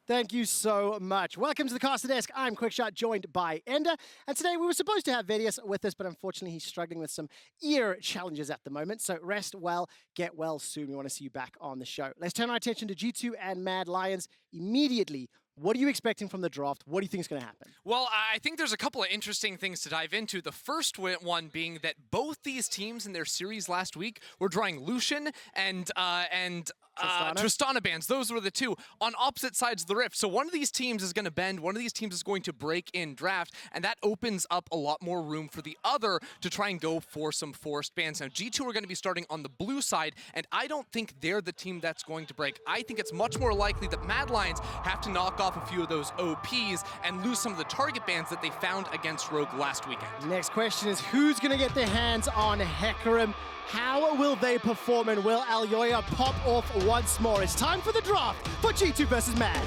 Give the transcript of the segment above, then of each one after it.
Thank you so much. Welcome to the Caster Desk. I'm Quickshot, joined by Ender. And today we were supposed to have Vedius with us, but unfortunately he's struggling with some ear challenges at the moment. So rest well, get well soon. We want to see you back on the show. Let's turn our attention to G2 and Mad Lions immediately. What are you expecting from the draft? What do you think is going to happen? Well, I think there's a couple of interesting things to dive into. The first one being that both these teams in their series last week were drawing Lucian and Tristana bans. Those were the two on opposite sides of the rift. So one of these teams is going to bend, one of these teams is going to break in draft, and that opens up a lot more room for the other to try and go for some forced bans. Now, G2 are going to be starting on the blue side, and I don't think they're the team that's going to break. I think it's much more likely that Mad Lions have to knock off a few of those OPs and lose some of the target bans that they found against Rogue last weekend. Next question is, who's going to get their hands on Hecarim? How will they perform, and will Elyoya pop off once more? It's time for the draft for G2 versus Mad.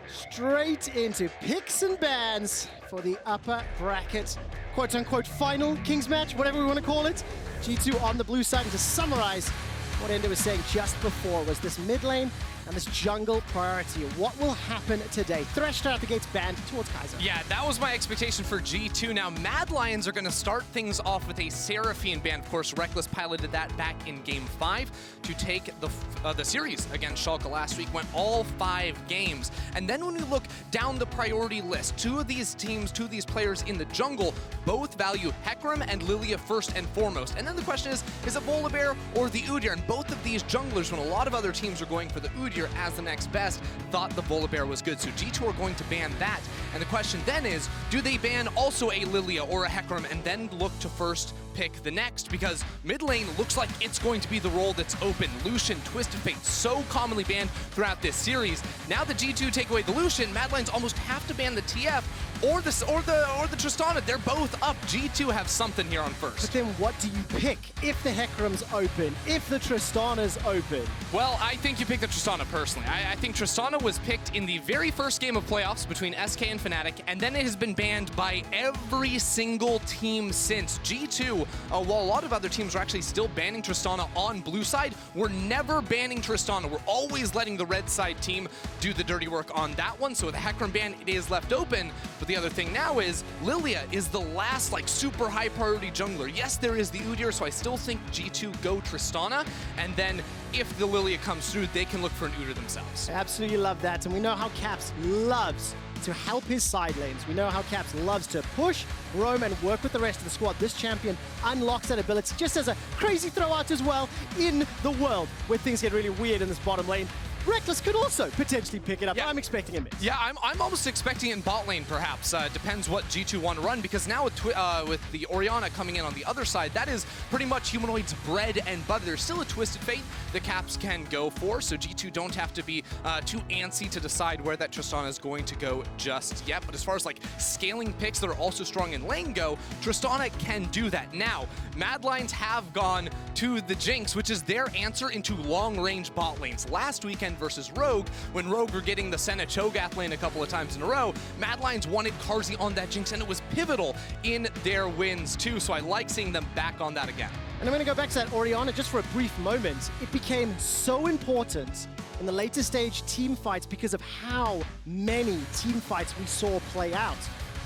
Straight into picks and bans for the upper bracket, quote-unquote final Kings match, whatever we want to call it. G2 on the blue side, and to summarize what Ender was saying just before was this mid lane and this jungle priority. What will happen today? Thresh out the gates, banned towards Kaiser. Yeah, that was my expectation for G2. Now, Mad Lions are going to start things off with a Seraphine ban. Of course, Rekkles piloted that back in Game 5 to take the series against Schalke last week. Went all 5 games. And then when we look down the priority list, two of these teams, two of these players in the jungle, both value Hecarim and Lilia first and foremost. And then the question is it Volibear or the Udyr? And both of these junglers, when a lot of other teams are going for the Udyr as the next best, thought the Volibear was good. So G2 are going to ban that. And the question then is, do they ban also a Lilia or a Hecarim and then look to first pick the next? Because mid lane looks like it's going to be the role that's open. Lucian, Twisted Fate, so commonly banned throughout this series. Now that G2 take away the Lucian, Mad Lions almost have to ban the TF or the Tristana. They're both up. G2 have something here on first. But then what do you pick if the Hecarim's open, if the Tristana's open? Well, I think you pick the Tristana personally. I think Tristana was picked in the very first game of playoffs between SK and Fnatic, and then it has been banned by every single team since. G2, while a lot of other teams are actually still banning Tristana on blue side, we're never banning Tristana. We're always letting the red side team do the dirty work on that one. So with the Hecarim ban, it is left open. But the other thing now is Lilia is the last super high priority jungler. Yes, there is the Udyr, so I still think G2 go Tristana, and then if the Lilia comes through, they can look for an Udyr themselves. I absolutely love that, and we know how Caps loves to help his side lanes. We know how Caps loves to push, roam, and work with the rest of the squad. This champion unlocks that ability just as a crazy throwout as well in the world where things get really weird in this bottom lane. Rekkles could also potentially pick it up. Yeah. I'm expecting a miss. Yeah, I'm almost expecting it in bot lane, perhaps. Depends what G2 want to run, because now with the Orianna coming in on the other side, that is pretty much Humanoid's bread and butter. There's still a Twisted Fate the Caps can go for, so G2 don't have to be too antsy to decide where that Tristana is going to go just yet. But as far as scaling picks that are also strong in lane go, Tristana can do that. Now, Mad Lions have gone to the Jinx, which is their answer into long-range bot lanes. Last weekend versus Rogue, when Rogue were getting the Senna Cho'Gath lane a couple of times in a row, Mad Lions wanted Carzzy on that Jinx, and it was pivotal in their wins too, so I like seeing them back on that again. And I'm going to go back to that Orianna just for a brief moment. It became so important in the later stage team fights because of how many team fights we saw play out.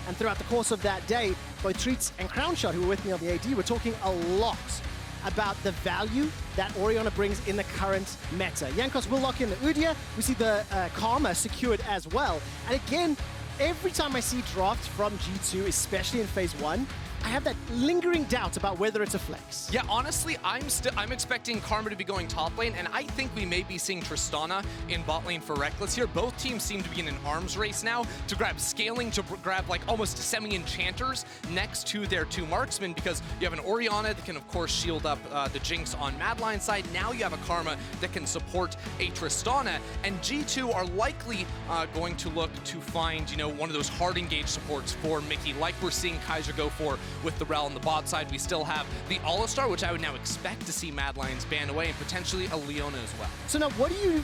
And throughout the course of that day, both Treats and Crownshot, who were with me on the AD, were talking a lot about the value that Orianna brings in the current meta. Jankos will lock in the Udyr. We see the Karma secured as well. And again, every time I see drafts from G2, especially in Phase 1, I have that lingering doubt about whether it's a flex. Yeah, honestly, I'm expecting Karma to be going top lane, and I think we may be seeing Tristana in bot lane for Rekkles here. Both teams seem to be in an arms race now to grab scaling, to grab like almost semi-enchanters next to their two marksmen, because you have an Orianna that can, of course, shield up the Jinx on Madline's side. Now you have a Karma that can support a Tristana, and G2 are likely going to look to find, you know, one of those hard engage supports for Mikyx, like we're seeing Kaiser go for with the Rell on the bot side. We still have the All-Star, which I would now expect to see Mad Lions ban away, and potentially a Leona as well. So now, what do you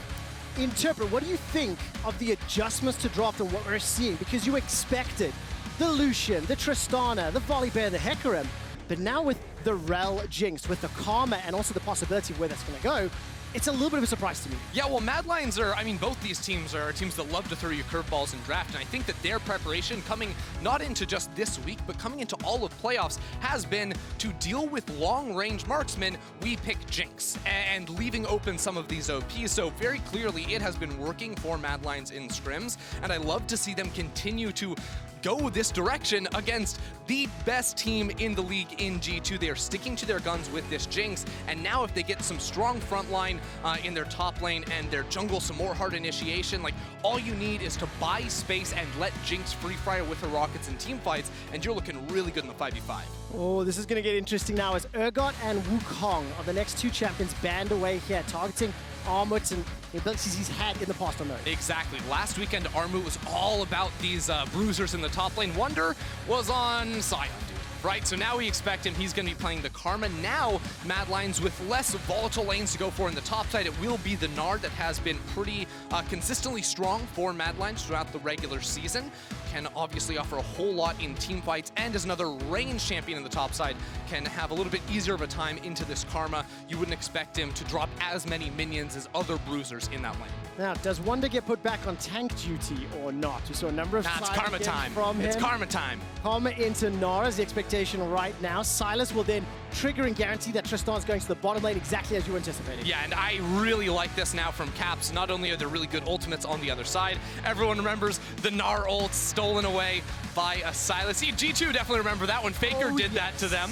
interpret, what do you think of the adjustments to draft and what we're seeing? Because you expected the Lucian, the Tristana, the Volibear, the Hecarim, but now with the Rell Jinx, with the Karma, and also the possibility of where that's going to go, it's a little bit of a surprise to me. Yeah, well, Mad Lions are, I mean, both these teams are teams that love to throw you curveballs in draft, and I think that their preparation coming not into just this week, but coming into all of playoffs has been to deal with long-range marksmen. We pick Jinx, and leaving open some of these OPs, so very clearly it has been working for Mad Lions in scrims, and I love to see them continue to go this direction against the best team in the league in G2. They are sticking to their guns with this Jinx, and now if they get some strong front line in their top lane and their jungle some more hard initiation, like all you need is to buy space and let Jinx free fire with her rockets and team fights, and you're looking really good in the 5v5. Oh, this is going to get interesting now as Urgot and Wukong are the next two champions banned away here, targeting Armut and the abilities he's had in the past on those. Exactly. Last weekend, Armut was all about these bruisers in the top lane. Wunder was on Sion, dude. Right, so now we expect him, he's going to be playing the Karma. Now, Mad Lions with less volatile lanes to go for in the top side. It will be the Gnar that has been pretty consistently strong for Mad Lions throughout the regular season. Can obviously offer a whole lot in team fights, and as another range champion in the top side, can have a little bit easier of a time into this Karma. You wouldn't expect him to drop as many minions as other bruisers in that lane. Now, does Wunder get put back on tank duty or not? We saw a number of it's Karma time. From him. It's Karma time. Karma into Gnar is the expectation right now. Sylas will then trigger and guarantee that Tristan's going to the bottom lane exactly as you anticipated. Yeah, and I really like this now from Caps. Not only are there really good ultimates on the other side, everyone remembers the Gnar ult stolen away by a Sylas. G2 definitely remember that when FLICKR did that to them.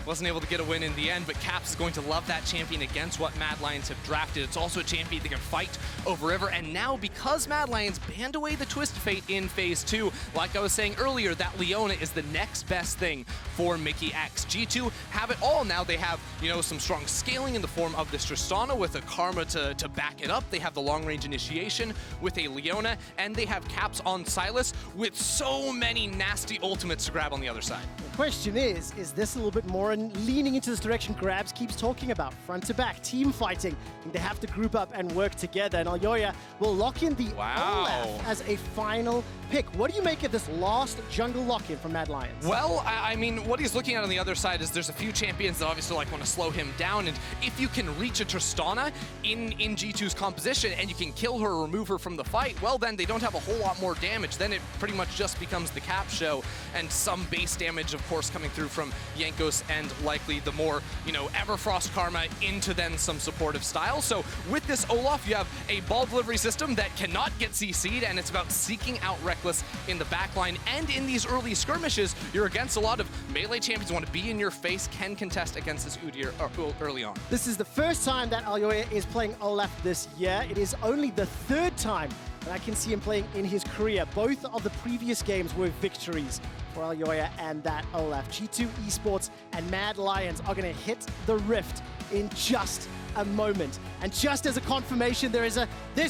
Wasn't able to get a win in the end, but Caps is going to love that champion against what Mad Lions have drafted. It's also a champion that can fight over river, and now because Mad Lions banned away the Twist Fate in Phase 2, like I was saying earlier, that Leona is the next best thing for Mikyx. G2 have it all now. They have, you know, some strong scaling in the form of this Tristana with a Karma to back it up. They have the long-range initiation with a Leona, and they have Caps on Sylas with so many nasty ultimates to grab on the other side. The question is this a little bit more leaning into this direction Grabs keeps talking about? Front to back, team fighting. They have to group up and work together, and Elyoya will lock in the Olaf as a final pick. What do you make of this last jungle lock-in from Mad Lions? Well, I mean, what he's looking at on the other side is there's a few champions that obviously like want to slow him down, and if you can reach a Tristana in G2's composition and you can kill her or remove her from the fight, well then they don't have a whole lot more damage. Then it pretty much just becomes the Cap show, and some base damage, of course, coming through from Jankos and likely the more, you know, Everfrost Karma into then some supportive style. So with this Olaf, you have a ball delivery system that cannot get CC'd, and it's about seeking out Rekkles in the backline. And in these early skirmishes, you're against a lot of melee champions who want to be in your face, can contest against this Udyr early on. This is the first time that Elyoya is playing Olaf this year. It is only the third time that I can see him playing in his career. Both of the previous games were victories for Elyoya and that Olaf. G2 Esports and Mad Lions are going to hit the rift in just a moment. And just as a confirmation, there's a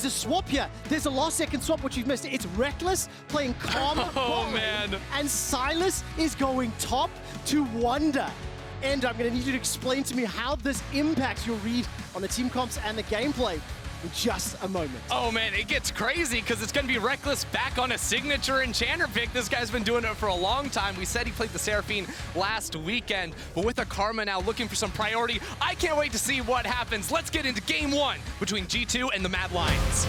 swap here. There's a last second swap, which you've missed. It's Rekkles playing Karma. Oh, man. And Sylas is going top to Wunder. And I'm going to need you to explain to me how this impacts your read on the team comps and the gameplay in just a moment. Oh man, it gets crazy because it's going to be Rekkles back on a signature enchanter pick. This guy's been doing it for a long time. We said he played the Seraphine last weekend, but with a Karma now looking for some priority, I can't wait to see what happens. Let's get into game one between G2 and the Mad Lions.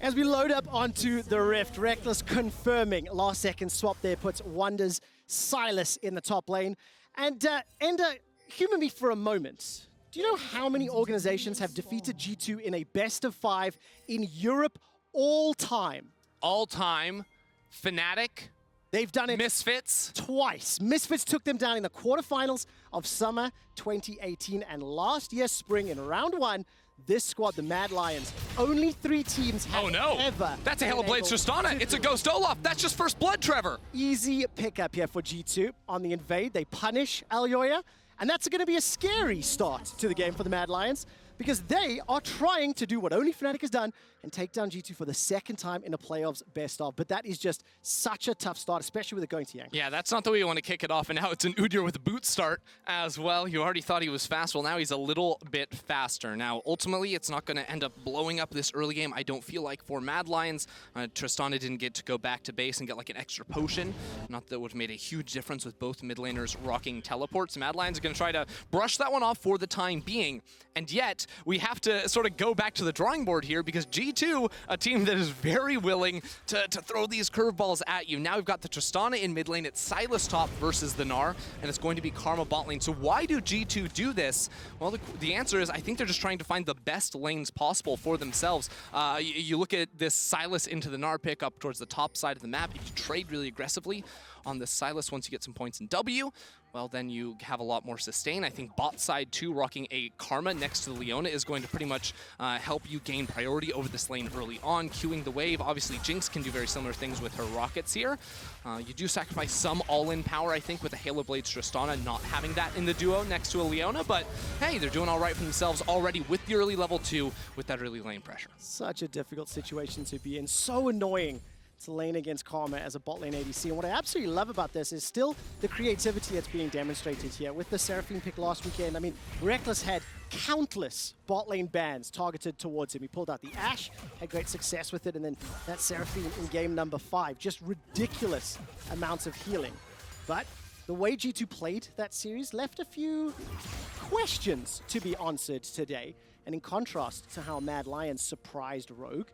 As we load up onto the Rift, Rekkles confirming last second swap there puts Wunder's Sylas in the top lane. And Ender, humor me for a moment. Do you know how many organizations have defeated G2 in a best of 5 in Europe all time? All time, Fnatic. They've done it Misfits. Twice. Misfits took them down in the quarterfinals of summer 2018 and last year's spring in round 1. This squad, the Mad Lions, only 3 teams have ever. That's a Hail of Blades Tristana. It's a Ghost Olaf. That's just first blood, Trevor. Easy pickup here for G2 on the invade. They punish Elyoya, and that's going to be a scary start to the game for the Mad Lions because they are trying to do what only Fnatic has done and take down G2 for the second time in a playoffs best of. But that is just such a tough start, especially with it going to Jankos. Yeah, that's not the way you want to kick it off. And now it's an Udyr with a boot start as well. You already thought he was fast. Well, now he's a little bit faster. Now, ultimately, it's not going to end up blowing up this early game, I don't feel like, for Mad Lions. Tristana didn't get to go back to base and get like an extra potion. Not that it would have made a huge difference with both mid laners rocking teleports. Mad Lions are going to try to brush that one off for the time being. And yet, we have to sort of go back to the drawing board here because G2, a team that is very willing to throw these curveballs at you. Now we've got the Tristana in mid lane. It's Sylas top versus the Gnar, and it's going to be Karma bot lane. So why do G2 do this? Well, the answer is I think they're just trying to find the best lanes possible for themselves. You look at this Sylas into the Gnar pick up towards the top side of the map. If you trade really aggressively on this Sylas once you get some points in W, well, then you have a lot more sustain. I think bot side 2 rocking a Karma next to the Leona is going to pretty much help you gain priority over this lane early on, queuing the wave. Obviously, Jinx can do very similar things with her rockets here. You do sacrifice some all-in power, I think, with a Hail of Blades Tristana not having that in the duo next to a Leona, but hey, they're doing all right for themselves already with the early level 2 with that early lane pressure. Such a difficult situation to be in. So annoying to lane against Karma as a bot lane ADC. And what I absolutely love about this is still the creativity that's being demonstrated here. With the Seraphine pick last weekend, I mean, Rekkles had countless bot lane bans targeted towards him. He pulled out the Ashe, had great success with it, and then that Seraphine in game number 5. Just ridiculous amounts of healing. But the way G2 played that series left a few questions to be answered today. And in contrast to how Mad Lions surprised Rogue,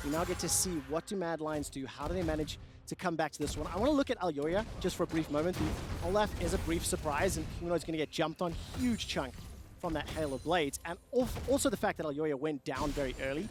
we now get to see what do Mad Lions do, how do they manage to come back to this one. I want to look at Elyoya just for a brief moment. The Olaf is a brief surprise, and Humanoid's going to get jumped on, huge chunk from that Hail of Blades. And also the fact that Elyoya went down very early.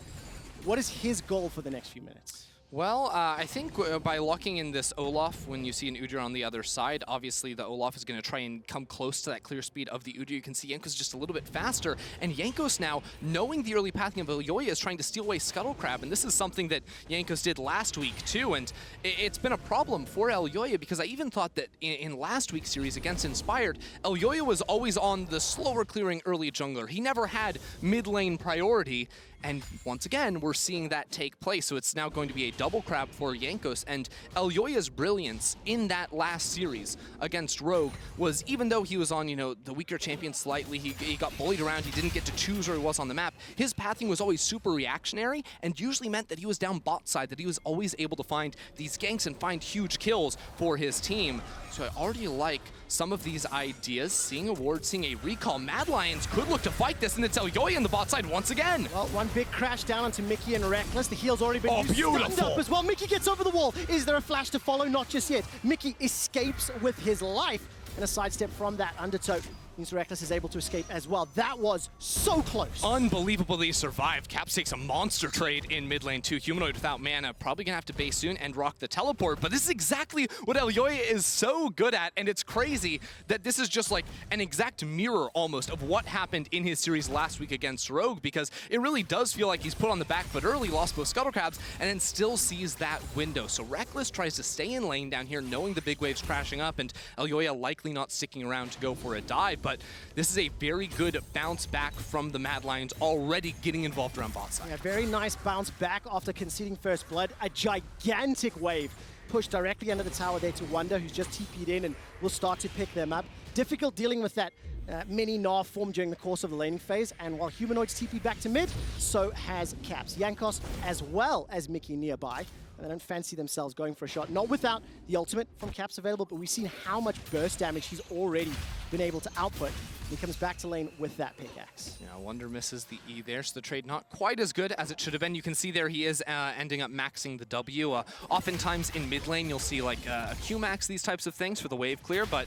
What is his goal for the next few minutes? Well, I think by locking in this Olaf, when you see an Udyr on the other side, obviously the Olaf is going to try and come close to that clear speed of the Udyr. You can see Jankos just a little bit faster, and Jankos now, knowing the early pathing of Elyoya, is trying to steal away Scuttle Crab, and this is something that Jankos did last week too, and it's been a problem for Elyoya because I even thought that in last week's series against Inspired, Elyoya was always on the slower clearing early jungler. He never had mid lane priority, and once again, we're seeing that take place, so it's now going to be a double crab for Jankos, and Elyoya's brilliance in that last series against Rogue was, even though he was on, you know, the weaker champion slightly, he got bullied around, he didn't get to choose where he was on the map, his pathing was always super reactionary and usually meant that he was down bot side, that he was always able to find these ganks and find huge kills for his team. So I already like some of these ideas. Seeing a ward, seeing a recall. Mad Lions could look to fight this, and it's Elyoya on the bot side once again. Well, one big crash down onto Mikyx and Rekkles. The heal's already been used. Beautiful. Stunned up as well. Mikyx gets over the wall. Is there a flash to follow? Not just yet. Mikyx escapes with his life, and a sidestep from that undertow means Rekkles is able to escape as well. That was so close. Unbelievably survived. Caps takes a monster trade in mid lane too. Humanoid without mana, probably gonna have to base soon and rock the teleport, but this is exactly what Elyoya is so good at, and it's crazy that this is just like an exact mirror almost of what happened in his series last week against Rogue, because it really does feel like he's put on the back foot early, lost both Scuttle Crabs, and then still sees that window. So Rekkles tries to stay in lane down here, knowing the big waves crashing up, and Elyoya likely not sticking around to go for a dive, but this is a very good bounce back from the Mad Lions, already getting involved around bot side. Yeah, very nice bounce back after conceding first blood. A gigantic wave pushed directly under the tower there to Wunder, who's just TP'd in and will start to pick them up. Difficult dealing with that mini Gnar formed during the course of the laning phase, and while Humanoid's TP back to mid, so has Caps. Jankos as well as Mikyx nearby, and they don't fancy themselves going for a shot. Not without the ultimate from Caps available, but we've seen how much burst damage he's already been able to output. He comes back to lane with that pickaxe. Yeah, Wunder misses the E there, so the trade not quite as good as it should have been. You can see there he is ending up maxing the W. Oftentimes in mid lane, you'll see like a Q max, these types of things for the wave clear, but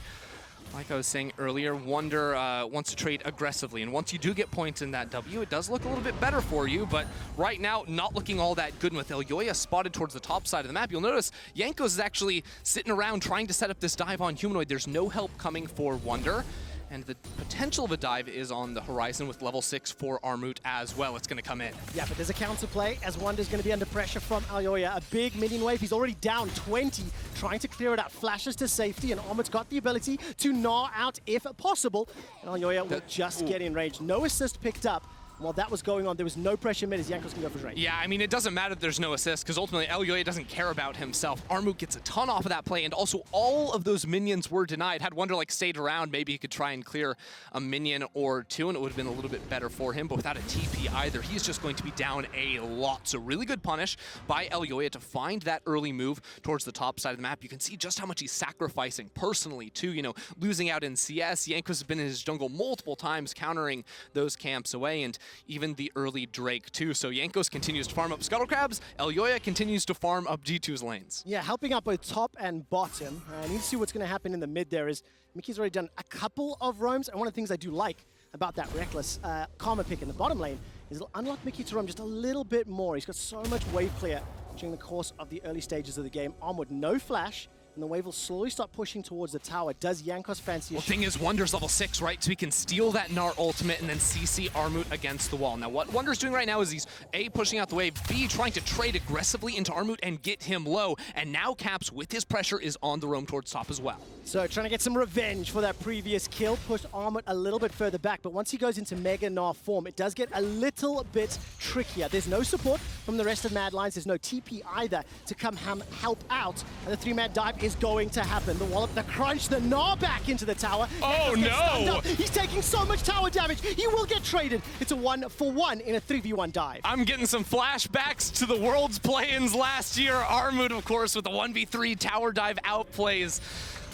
like I was saying earlier, Wunder wants to trade aggressively, and once you do get points in that W, it does look a little bit better for you, but right now, not looking all that good. With Elyoya spotted towards the top side of the map, you'll notice Jankos is actually sitting around trying to set up this dive on Humanoid. There's no help coming for Wunder, and the potential of a dive is on the horizon with level 6 for Armut as well. It's going to come in. Yeah, but there's a counter play as Wunder's going to be under pressure from Elyoya. A big minion wave. He's already down 20, trying to clear it out. Flashes to safety, and Armut's got the ability to gnaw out if possible. And Elyoya will just get in range. No assist picked up. While that was going on, there was no pressure mid as Jankos can go for his range. Yeah, I mean, it doesn't matter that there's no assist, because ultimately Elyoya doesn't care about himself. Armut gets a ton off of that play, and also all of those minions were denied. Had Wunder like stayed around, maybe he could try and clear a minion or two, and it would have been a little bit better for him. But without a TP either, he's just going to be down a lot. So really good punish by Elyoya to find that early move towards the top side of the map. You can see just how much he's sacrificing personally too, you know, losing out in CS. Jankos has been in his jungle multiple times, countering those camps away, and even the early Drake too. So Jankos continues to farm up Scuttle Crabs. Elyoya continues to farm up G2's lanes. Yeah, helping out both top and bottom. I need to see what's going to happen in the mid there. Is Mikyx's already done a couple of roams, and one of the things I do like about that Rekkles Karma pick in the bottom lane is it'll unlock Mikyx to roam just a little bit more. He's got so much wave clear during the course of the early stages of the game. Armut, no flash, and the wave will slowly start pushing towards the tower. Does Jankos fancy a shot? Thing is, Wunder's level 6, right? So he can steal that Gnar ultimate and then CC Armut against the wall. Now, what Wunder's doing right now is he's A, pushing out the wave, B, trying to trade aggressively into Armut and get him low. And now Caps, with his pressure, is on the roam towards top as well. So trying to get some revenge for that previous kill, pushed Armut a little bit further back, but once he goes into Mega Gnar form, it does get a little bit trickier. There's no support from the rest of Mad Lions. There's no TP either to come help out, and the 3-man dive is going to happen. The wallop, the crunch, the Gnar back into the tower. Oh no! He's taking so much tower damage. He will get traded. It's a 1-for-1 in a 3v1 dive. I'm getting some flashbacks to the World's play-ins last year. Armut, of course, with the 1v3 tower dive outplays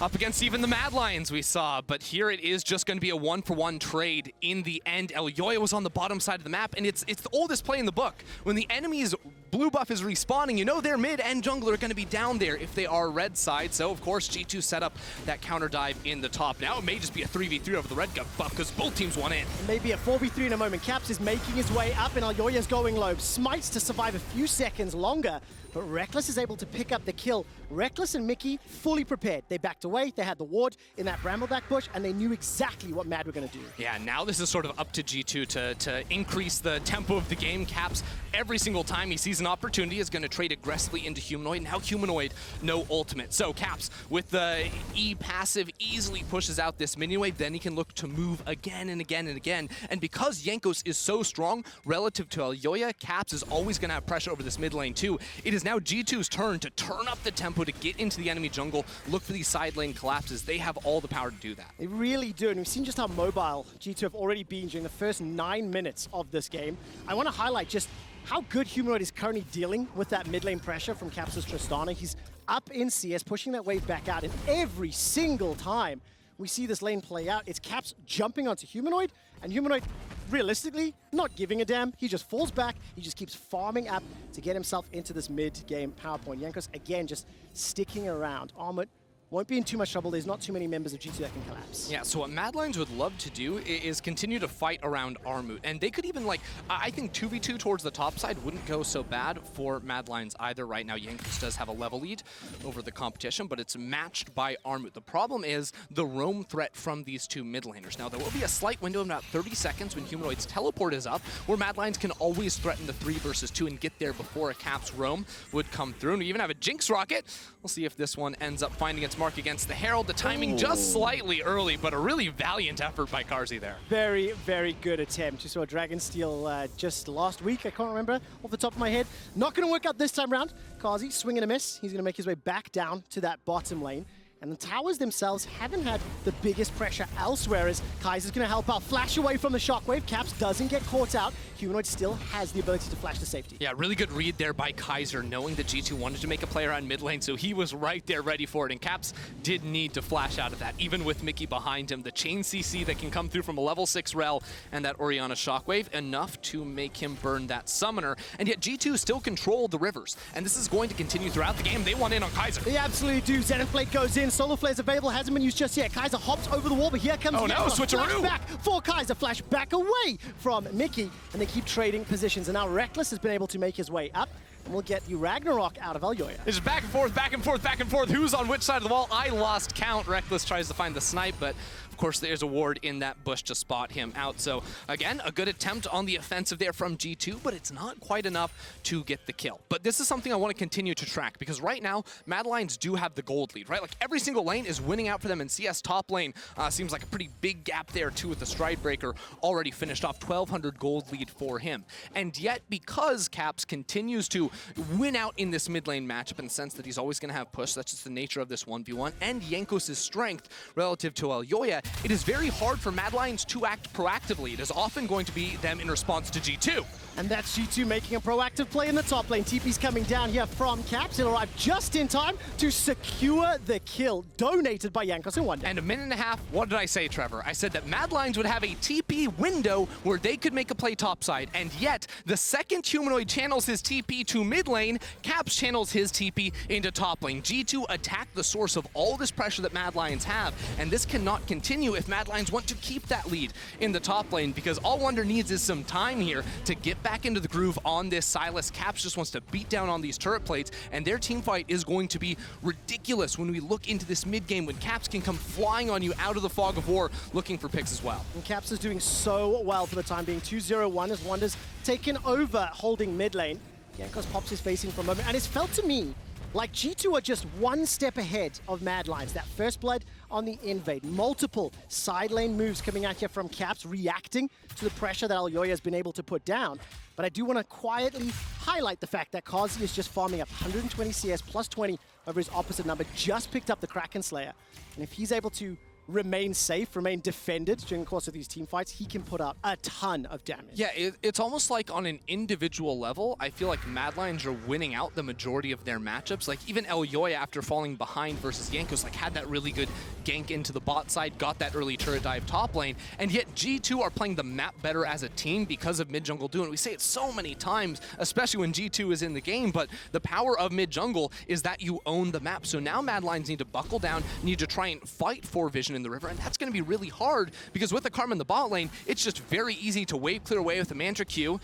up against even the Mad Lions we saw, but here it is just going to be a 1-for-1 trade in the end. Elyoya was on the bottom side of the map, and it's the oldest play in the book. When the enemy's blue buff is respawning, you know their mid and jungler are going to be down there if they are red side, so of course G2 set up that counter dive in the top. Now it may just be a 3v3 over the red buff because both teams want in. Maybe a 4v3 in a moment. Caps is making his way up, and Elyoya's going low. Smites to survive a few seconds longer, but Rekkles is able to pick up the kill. Rekkles and Mikyx fully prepared. They backed away, they had the ward in that brambleback bush, and they knew exactly what Mad were going to do. Yeah, now this is sort of up to G2 to increase the tempo of the game. Caps, every single time he sees an opportunity, is going to trade aggressively into Humanoid. Now Humanoid, no ultimate. So Caps, with the E passive, easily pushes out this minion wave. Then he can look to move again and again and again. And because Jankos is so strong relative to Elyoya, Caps is always going to have pressure over this mid lane too. It is now G2's turn to turn up the tempo, to get into the enemy jungle, look for these side lane collapses. They have all the power to do that. They really do, and we've seen just how mobile G2 have already been during the first 9 minutes of this game. I want to highlight just how good Humanoid is currently dealing with that mid lane pressure from Caps' Tristana. He's up in CS, pushing that wave back out, and every single time we see this lane play out, it's Caps jumping onto Humanoid, and Humanoid, realistically, not giving a damn. He just falls back. He just keeps farming up to get himself into this mid-game power point. Jankos, again, just sticking around. Armut won't be in too much trouble. There's not too many members of G2 that can collapse. Yeah, so what Mad Lions would love to do is continue to fight around Armut. And they could even, like, I think 2v2 towards the top side wouldn't go so bad for Mad Lions either. Right now, Jankos does have a level lead over the competition, but it's matched by Armut. The problem is the roam threat from these two mid laners. Now, there will be a slight window of about 30 seconds when Humanoid's teleport is up, where Mad Lions can always threaten the 3 versus 2 and get there before a Caps roam would come through. And we even have a Jinx rocket. We'll see if this one ends up finding its mark against the Herald. The timing just slightly early, but a really valiant effort by Carzzy there. Very, very good attempt. You saw Dragonsteel just last week. I can't remember off the top of my head. Not going to work out this time around. Carzzy, swing and a miss. He's going to make his way back down to that bottom lane. And the towers themselves haven't had the biggest pressure elsewhere, as Kaiser's going to help out. Flash away from the shockwave. Caps doesn't get caught out. Humanoid still has the ability to flash to safety. Yeah, really good read there by Kaiser, knowing that G2 wanted to make a play around mid lane, so he was right there ready for it. And Caps did need to flash out of that, even with Mikyx behind him. The chain CC that can come through from a level 6 Rell and that Orianna shockwave, enough to make him burn that summoner. And yet G2 still controlled the rivers, and this is going to continue throughout the game. They want in on Kaiser. They absolutely do. Zenith Blade goes in. Solar Flare's available. Hasn't been used just yet. Kaiser hops over the wall, but here comes switcheroo. Back for Kaiser. Flash back away from Mikyx, and they keep trading positions. And now Rekkles has been able to make his way up, and we'll get you Ragnarok out of Elyoya. It's back and forth, back and forth, back and forth. Who's on which side of the wall? I lost count. Rekkles tries to find the snipe, but of course there's a ward in that bush to spot him out. So again, a good attempt on the offensive there from G2, but it's not quite enough to get the kill. But this is something I want to continue to track, because right now, Mad Lions do have the gold lead, right? Like every single lane is winning out for them, and CS top lane seems like a pretty big gap there too, with the Stride Breaker already finished off. 1,200 gold lead for him. And yet, because Caps continues to win out in this mid lane matchup, in the sense that he's always going to have push, that's just the nature of this 1v1, and Jankos' strength relative to Elyoya, it is very hard for Mad Lions to act proactively. It is often going to be them in response to G2. And that's G2 making a proactive play in the top lane. TP's coming down here from Caps. He'll arrive just in time to secure the kill, donated by Jankos and Wunder. And a minute and a half, what did I say, Trevor? I said that Mad Lions would have a TP window where they could make a play topside, and yet the second Humanoid channels his TP to mid lane, Caps channels his TP into top lane. G2 attack the source of all this pressure that Mad Lions have, and this cannot continue if Mad Lions want to keep that lead in the top lane, because all Wunder needs is some time here to get back into the groove on this Sylas. Caps just wants to beat down on these turret plates, and their team fight is going to be ridiculous when we look into this mid game, when Caps can come flying on you out of the fog of war looking for picks as well. And Caps is doing so well for the time being. 2-0-1 as Wunder's taken over holding mid lane. Jankos pops his face in for a moment, and it's felt to me like G2 are just one step ahead of Mad Lions. That first blood on the invade. Multiple side lane moves coming out here from Caps, reacting to the pressure that Elyoya has been able to put down. But I do want to quietly highlight the fact that Carzzy is just farming up 120 CS plus 20 over his opposite number, just picked up the Kraken Slayer. And if he's able to remain safe, remain defended during the course of these team fights, he can put out a ton of damage. Yeah, it's almost like on an individual level, I feel like Mad Lions are winning out the majority of their matchups. Like even Elyoya, after falling behind versus Jankos, like had that really good gank into the bot side, got that early turret dive top lane, and yet G2 are playing the map better as a team because of mid jungle duo. And we say it so many times, especially when G2 is in the game, but the power of mid jungle is that you own the map. So now Mad Lions need to buckle down, need to try and fight for vision in the river, and that's going to be really hard, because with the Karma in the bot lane, it's just very easy to wave clear away with the Mantra Q,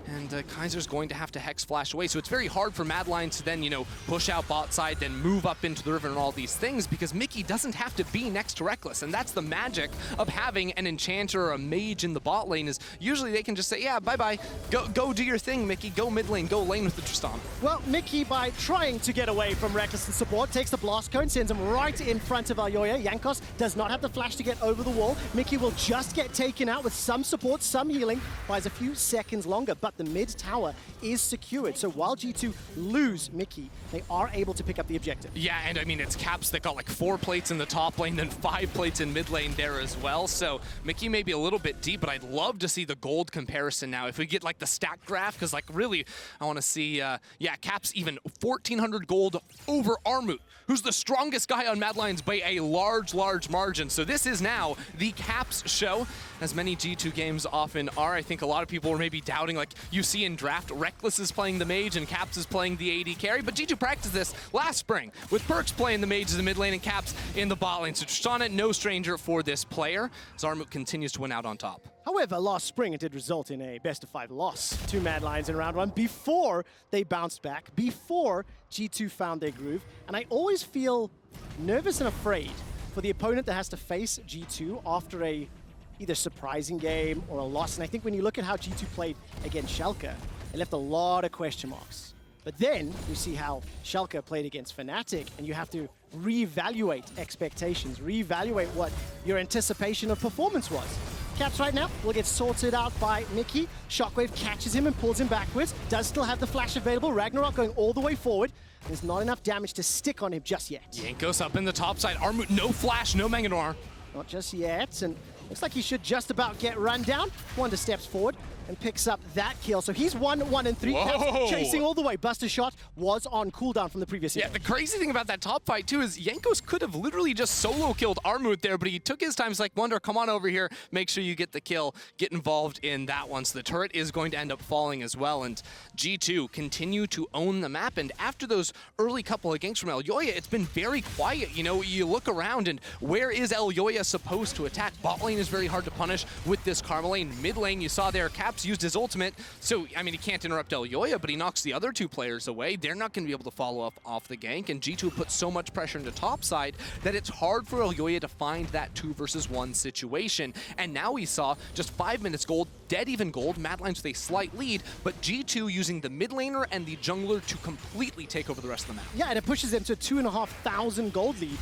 and Kaiser's going to have to Hex Flash away. So it's very hard for Mad Lions to then, push out bot side, then move up into the river and all these things, because Mikyx doesn't have to be next to Rekkles. And that's the magic of having an enchanter or a mage in the bot lane, is usually they can just say, yeah, bye-bye, go do your thing, Mikyx, go mid lane, go lane with the Tristana. Well, Mikyx, by trying to get away from Rekkles' support, takes the blast cone, sends him right in front of Elyoya. Jankos does not have the flash to get over the wall. Mikyx will just get taken out with some support, some healing, buys a few seconds longer, but the mid tower is secured. So while G2 lose Mikyx, they are able to pick up the objective. Yeah, and I mean, it's Caps that got like 4 plates in the top lane, then 5 plates in mid lane there as well. So Mikyx may be a little bit deep, but I'd love to see the gold comparison now. If we get like the stack graph, because like really, I want to see, Caps even 1,400 gold over Armut, who's the strongest guy on Mad Lions by a large, large margin. So this is now the Caps show, as many G2 games often are. I think a lot of people were maybe doubting, like you see in draft, Rekkles is playing the mage and Caps is playing the AD carry, but G2 practiced this last spring with Perks playing the mage in the mid lane and Caps in the bot lane. So Tristana, no stranger for this player, as Armut continues to win out on top. However, last spring it did result in a best-of-5 loss to Mad Lions in round 1 before they bounced back, before G2 found their groove. And I always feel nervous and afraid for the opponent that has to face G2 after a either surprising game or a loss. And I think when you look at how G2 played against Schalke, it left a lot of question marks. But then you see how Schalke played against Fnatic, and you have to reevaluate expectations, reevaluate what your anticipation of performance was. Caps right now will get sorted out by Mikyx. Shockwave catches him and pulls him backwards. Does still have the flash available. Ragnarok going all the way forward. There's not enough damage to stick on him just yet. Jankos up in the top side. Armut, no flash, no Mega Gnar. Not just yet, and looks like he should just about get run down. Wunder steps forward and picks up that kill. So he's 1-1 and 3. Caps chasing all the way. Buster Shot was on cooldown from the previous year. Yeah, the crazy thing about that top fight too is Jankos could have literally just solo killed Armut there, but he took his time. He's like, Wunder, come on over here, make sure you get the kill, get involved in that one. So the turret is going to end up falling as well, and G2 continue to own the map. And after those early couple of ganks from Elyoya, it's been very quiet. You know, you look around and where is Elyoya supposed to attack? Bot lane is very hard to punish with this Karma lane. Mid lane, you saw there, Caps used his ultimate, so I mean he can't interrupt Elyoya, but he knocks the other two players away. They're not going to be able to follow up off the gank, and G2 puts so much pressure into top side that it's hard for Elyoya to find that 2 versus 1 situation. And now we saw just 5 minutes gold, dead even gold, Mad Lions with a slight lead, but G2 using the mid laner and the jungler to completely take over the rest of the map. Yeah, and it pushes them to a 2,500 gold lead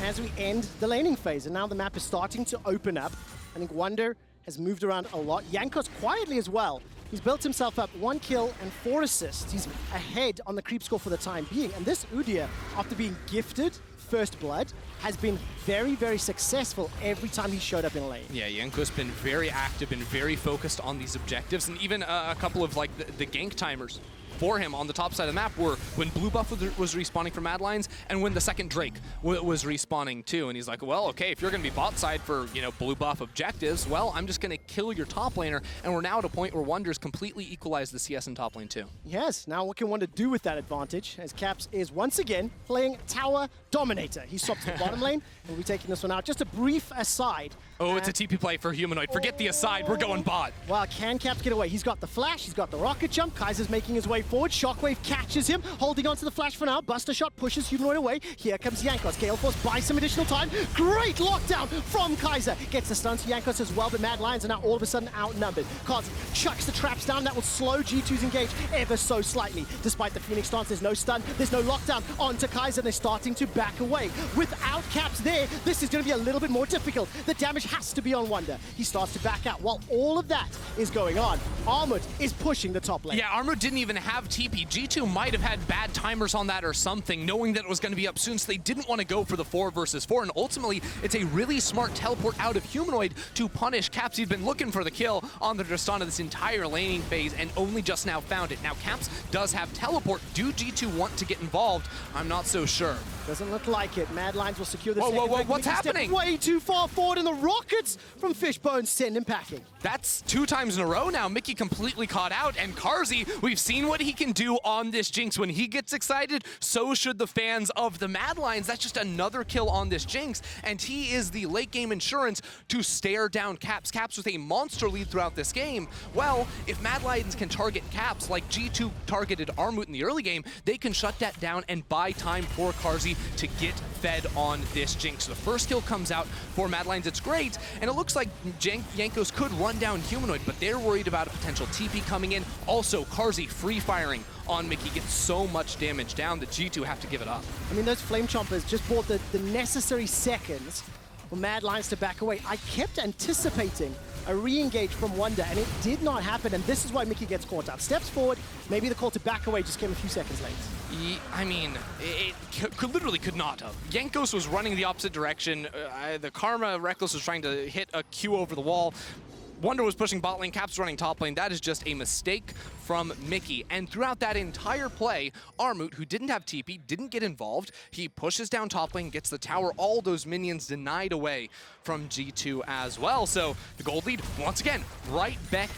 as we end the laning phase, and now the map is starting to open up. I think Wunder has moved around a lot. Jankos quietly as well. He's built himself up 1 kill and 4 assists. He's ahead on the creep score for the time being. And this Udyr, after being gifted first blood, has been very, very successful every time he showed up in lane. Yeah, Jankos been very active, been very focused on these objectives, and even a couple of like the gank timers for him on the top side of the map were when Blue Buff was respawning for Mad Lions and when the second Drake was respawning too. And he's like, well, okay, if you're going to be bot side for, you know, Blue Buff objectives, well, I'm just going to kill your top laner. And we're now at a point where Wunder's completely equalized the CS in top lane too. Yes, now what can Wunder do with that advantage, as Caps is once again playing Tower Dominator. He swapped to the bottom lane, and we'll be taking this one out. Just a brief aside. Oh, it's a TP play for Humanoid. Forget the aside, we're going bot. Well, can Caps get away? He's got the flash, he's got the rocket jump. Kaiser's making his way forward. Shockwave catches him, holding on to the flash for now. Buster Shot pushes Humanoid away. Here comes Jankos. Gale Force buys some additional time. Great lockdown from Kaiser. Gets the stun to Jankos as well, but Mad Lions are now all of a sudden outnumbered. Carzzy chucks the traps down. That will slow G2's engage ever so slightly. Despite the Phoenix stance, there's no stun, there's no lockdown onto Kaiser. They're starting to back away. Without Caps there, this is going to be a little bit more difficult. The damage has to be on Wunder. He starts to back out. While all of that is going on, Armut is pushing the top lane. Yeah, Armut didn't even have TP. G2 might have had bad timers on that or something, knowing that it was going to be up soon, so they didn't want to go for the 4 versus 4, and ultimately, it's a really smart teleport out of Humanoid to punish Caps. He'd been looking for the kill on the Tristana this entire laning phase and only just now found it. Now, Caps does have teleport. Do G2 want to get involved? I'm not so sure. Doesn't look like it. Mad Lions will secure the second. Whoa, what's happening? Way too far forward, and the rockets from Fishbone send him packing. That's 2 times in a row now. Mikyx completely caught out, and Carzzy, we've seen what he can do on this Jinx. When he gets excited, so should the fans of the Mad Lions. That's just another kill on this Jinx, and he is the late game insurance to stare down Caps. Caps with a monster lead throughout this game. Well, if Mad Lions can target Caps like G2 targeted Armut in the early game, they can shut that down and buy time for Carzzy to get fed on this Jinx. So the first kill comes out for Mad Lions. It's great, and it looks like Jankos could run down Humanoid, but they're worried about a potential TP coming in. Also, Carzzy free firing on Mikyx gets so much damage down that G2 have to give it up. I mean, those Flame Chompers just bought the necessary seconds for Mad Lions to back away. I kept anticipating a re-engage from Wunder, and it did not happen, and this is why Mikyx gets caught out. Steps forward, maybe the call to back away just came a few seconds late. I mean, it literally could not have. Jankos was running the opposite direction. The Karma Rekkles was trying to hit a Q over the wall. Wunder was pushing bot lane, Caps running top lane. That is just a mistake from Mikyx. And throughout that entire play, Armut, who didn't have TP, didn't get involved. He pushes down top lane, gets the tower, all those minions denied away from G2 as well. So the gold lead, once again, right back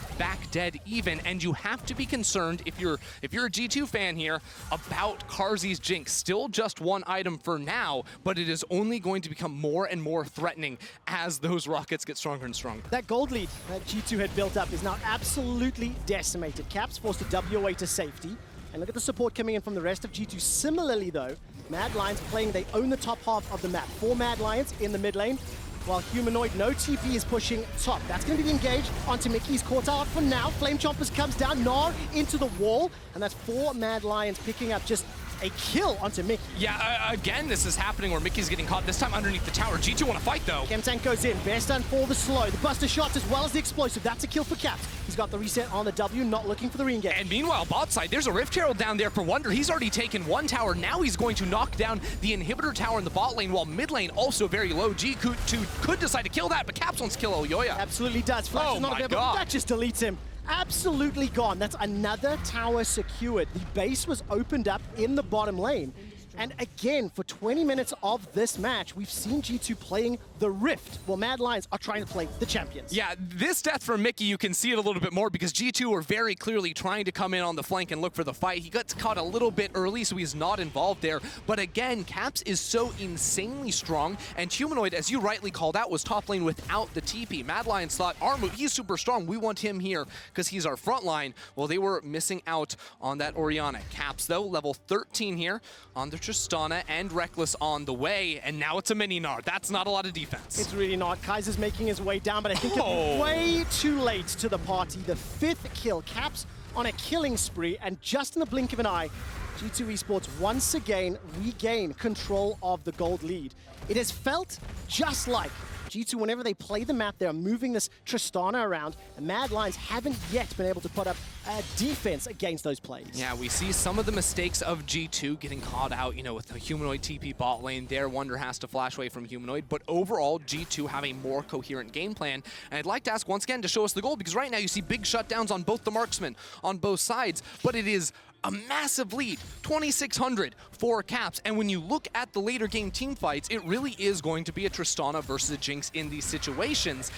dead even. And you have to be concerned, if you're a G2 fan here, about Carzzy's Jinx. Still just 1 item for now, but it is only going to become more and more threatening as those rockets get stronger and stronger. That gold lead that G2 had built up is now absolutely decimated. Caps forced to W away to safety. And look at the support coming in from the rest of G2. Similarly though, Mad Lions playing, they own the top half of the map. 4 Mad Lions in the mid lane, while Humanoid, no TP, is pushing top. That's going to be the engage onto Mikyx. He's caught out for now. Flame Chompers comes down, Gnar into the wall, and that's 4 Mad Lions picking up just a kill onto Mikyx. Yeah, again, this is happening where Mikyx getting caught, this time underneath the tower. G2 want to fight, though. Chem tank goes in, bear stun for the slow. The buster shots as well as the explosive. That's a kill for Caps. He's got the reset on the W, not looking for the re-engage. And meanwhile, bot side, there's a Rift Herald down there for Wunder. He's already taken one tower. Now he's going to knock down the inhibitor tower in the bot lane, while mid lane also very low. G2 could decide to kill that, but Caps wants to kill Elyoya. Absolutely does. Flash is not available. That just deletes him. Absolutely gone. That's another tower secured. The base was opened up in the bottom lane. And again, for 20 minutes of this match, we've seen G2 playing the Rift, while Mad Lions are trying to play the champions. Yeah, this death from Mikyx, you can see it a little bit more because G2 were very clearly trying to come in on the flank and look for the fight. He got caught a little bit early, so he's not involved there. But again, Caps is so insanely strong, and Humanoid, as you rightly called out, was top lane without the TP. Mad Lions thought, Armut, he's super strong. We want him here because he's our front line. Well, they were missing out on that Orianna. Caps, though, level 13 here on the Tristana and Rekkles on the way, and now it's a mini Gnar. That's not a lot of defense. It's really not. Kaiser's making his way down, but I think it's way too late to the party. The 5th kill. Caps on a killing spree, and just in the blink of an eye, G2 Esports once again regain control of the gold lead. It has felt just like G2, whenever they play the map, they're moving this Tristana around, and Mad Lions haven't yet been able to put up a defense against those plays. Yeah, we see some of the mistakes of G2 getting caught out, you know, with the Humanoid TP bot lane there. Wunder has to flash away from Humanoid, but overall, G2 have a more coherent game plan. And I'd like to ask once again to show us the goal, because right now you see big shutdowns on both the marksmen, on both sides, but it is a massive lead, 2,600 for Caps. And when you look at the later game team fights, it really is going to be a Tristana versus a Jinx in these situations.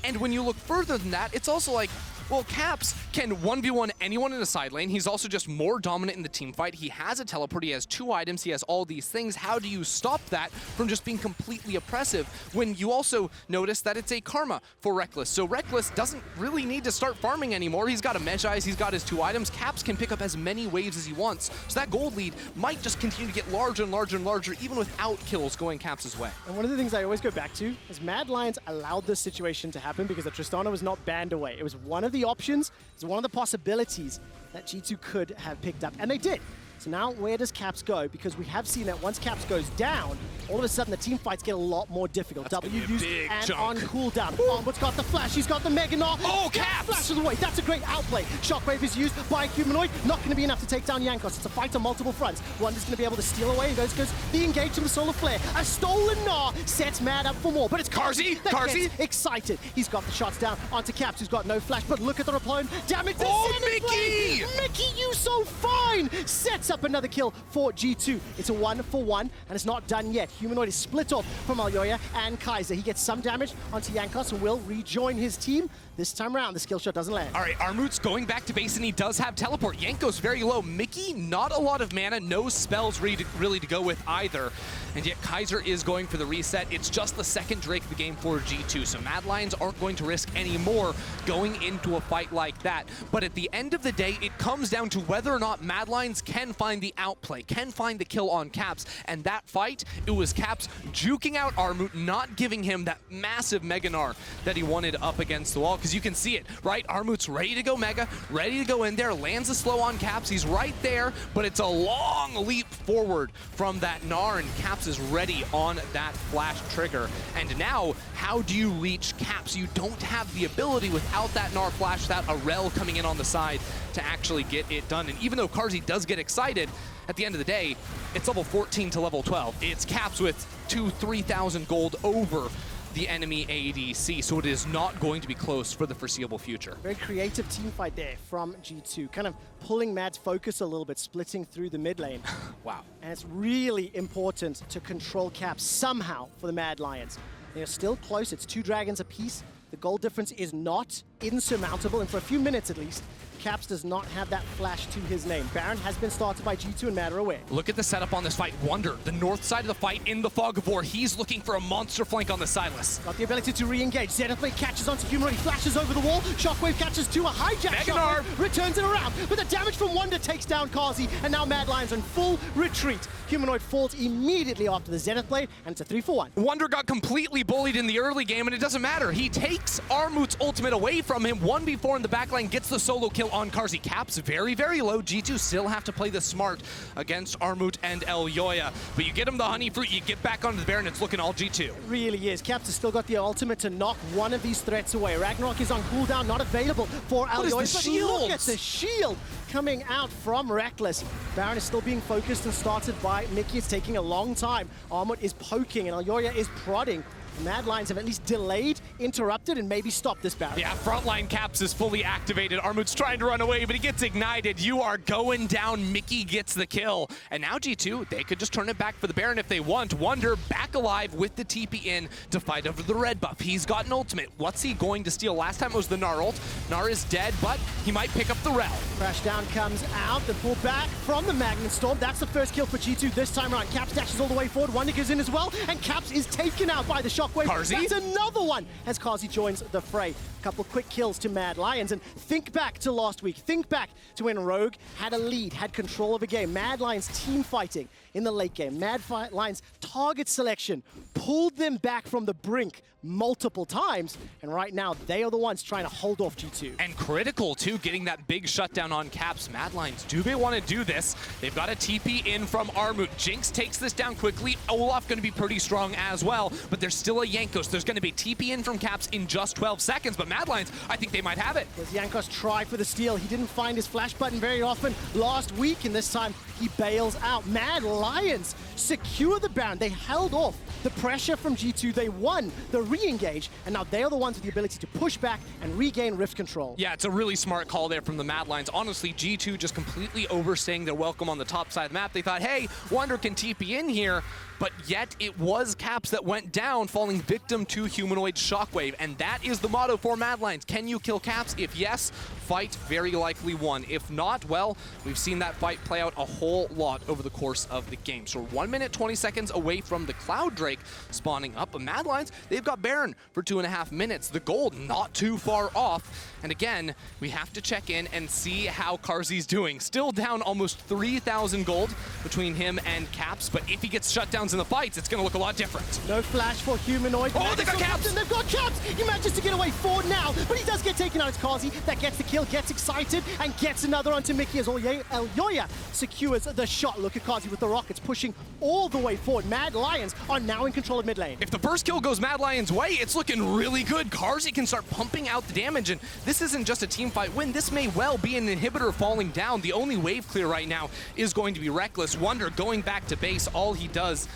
And when you look further than that, it's also like, well, Caps can 1v1 anyone in the side lane. He's also just more dominant in the team fight. He has a teleport, he has 2 items, he has all these things. How do you stop that from just being completely oppressive when you also notice that it's a Karma for Rekkles? So Rekkles doesn't really need to start farming anymore. He's got a Mejai's, he's got his 2 items. Caps can pick up as many waves as he wants. So that gold lead might just continue to get larger and larger and larger, even without kills going Caps' way. And one of the things I always go back to is Mad Lions allowed this situation to happen because the Tristana was not banned away. It was one of the options, it's one of the possibilities that G2 could have picked up, and they did. So now where does Caps go? Because we have seen that once Caps goes down, all of a sudden the team fights get a lot more difficult. That's W used and chunk. on cooldown. Armut's got the flash, he's got the Mega Gnar. Oh, Caps! Flashes away, that's a great outplay. Shockwave is used by Humanoid, not going to be enough to take down Jankos. It's a fight on multiple fronts. Wunder's going to be able to steal away, and goes the engage from the Solar Flare. A stolen Gnar sets Mad up for more, but it's Carzzy that gets excited. He's got the shots down onto Caps, who's got no flash, but look at the reply. Damage to Mikyx! Mikyx, you so fine! Sets up another kill for G2. It's a 1-for-1, and it's not done yet. Humanoid is split off from Elyoya and Kaiser. He gets some damage onto Jankos and will rejoin his team. This time around, the skill shot doesn't land. All right, Armut's going back to base, and he does have teleport. Jankos very low. Mikyx, not a lot of mana, no spells really to go with either. And yet Kaiser is going for the reset. It's just the second Drake of the game for G2, so Mad Lions aren't going to risk any more going into a fight like that. But at the end of the day, it comes down to whether or not Mad Lions can find the outplay, can find the kill on Caps. And that fight, it was Caps juking out Armut, not giving him that massive Mega Gnar that he wanted up against the wall. Because you can see it, right? Armut's ready to go Mega, ready to go in there, lands a slow on Caps. He's right there, but it's a long leap forward from that Gnar, and Caps is ready on that flash trigger. And now, how do you reach Caps? You don't have the ability without that Gnar flash, without a Rell coming in on the side to actually get it done. And even though Carzzy does get excited, at the end of the day, it's level 14 to level 12. It's Caps with 2,000-3,000 gold over the enemy ADC, so it is not going to be close for the foreseeable future. Very creative team fight there from G2, kind of pulling Mad's focus a little bit, splitting through the mid lane. Wow. And it's really important to control Caps somehow for the Mad Lions. They're still close, it's 2 dragons apiece. The goal difference is not insurmountable, and for a few minutes at least, Caps does not have that flash to his name. Baron has been started by G2 and Mad are aware. Look at the setup on this fight. Wunder, the north side of the fight in the Fog of War. He's looking for a monster flank on the Sylas. Got the ability to re-engage. Zenith Blade catches onto Humanoid, he flashes over the wall. Shockwave catches 2, a hijack Shockwave, returns it around. But the damage from Wunder takes down Carzzy, and now Mad Lions in full retreat. Humanoid falls immediately after the Zenith Blade, and it's a 3-for-1. Wunder got completely bullied in the early game, and it doesn't matter. He takes Armut's ultimate away from from him. 1v4 in the backline, gets the solo kill on Carzzy. Caps very, very low. G2 still have to play this smart against Armut and Elyoya. But you get him the honey fruit, you get back onto the Baron, it's looking all G2. It really is. Caps has still got the ultimate to knock one of these threats away. Ragnarok is on cooldown, not available for Elyoya. What is the shield? Look at the shield coming out from Rekkles. Baron is still being focused and started by Mikyx. It's taking a long time. Armut is poking and Elyoya is prodding. Mad Lions have at least delayed, interrupted, and maybe stopped this Baron. Yeah, frontline Caps is fully activated. Armut's trying to run away, but he gets ignited. You are going down. Mikyx gets the kill. And now G2, they could just turn it back for the Baron if they want. Wunder back alive with the TP in to fight over the red buff. He's got an ultimate. What's he going to steal? Last time it was the Gnar ult. Gnar is dead, but he might pick up the Rell. Crashdown comes out, the pull back from the Magnet Storm. That's the first kill for G2 this time around. Caps dashes all the way forward. Wunder goes in as well, and Caps is taken out by the shockwave. Carzzy? That's another one as Carzzy joins the fray. A couple quick kills to Mad Lions, and think back to last week. Think back to when Rogue had a lead, had control of a game. Mad Lions team fighting in the late game. Mad Lions target selection pulled them back from the brink multiple times, and right now they are the ones trying to hold off G2. And critical too, getting that big shutdown on Caps. Mad Lions, do they want to do this? They've got a TP in from Armut. Jinx takes this down quickly. Olaf going to be pretty strong as well, but there's still a Jankos. There's going to be TP in from Caps in just 12 seconds, but Mad Lions, I think they might have it. Does Jankos try for the steal? He didn't find his flash button very often last week, and this time he bails out. Mad Lions secure the Baron. They held off the pressure from G2. They won the re-engage, and now they are the ones with the ability to push back and regain Rift control. Yeah, it's a really smart call there from the Mad Lions. Honestly, G2 just completely overstaying their welcome on the top side of the map. They thought, hey, Wunder can TP in here, but yet it was Caps that went down, falling victim to Humanoid Shockwave, and that is the motto for Mad Lions. Can you kill Caps? If yes, fight very likely won. If not, well, we've seen that fight play out a whole lot over the course of the game. So 1 minute, 20 seconds away from the Cloud Drake spawning up, but Mad Lions, they've got Baron for 2.5 minutes. The gold not too far off. And again, we have to check in and see how Carzzy's doing. Still down almost 3,000 gold between him and Caps, but if he gets shutdowns in the fights, it's going to look a lot different. No flash for Humanoid. Oh, they got Caps! And they've got Caps! He manages to get away forward now, but he does get taken out. It's Carzzy that gets the kill, gets excited, and gets another onto Mikyx as Elyoya secures the shot. Look at Carzzy with the rockets pushing all the way forward. Mad Lions are now in control of mid lane. If the first kill goes Mad Lions' way, it's looking really good. Carzzy can start pumping out the damage, and this isn't just a team fight win. This may well be an inhibitor falling down. The only wave clear right now is going to be Rekkles. Wunder going back to base. All he does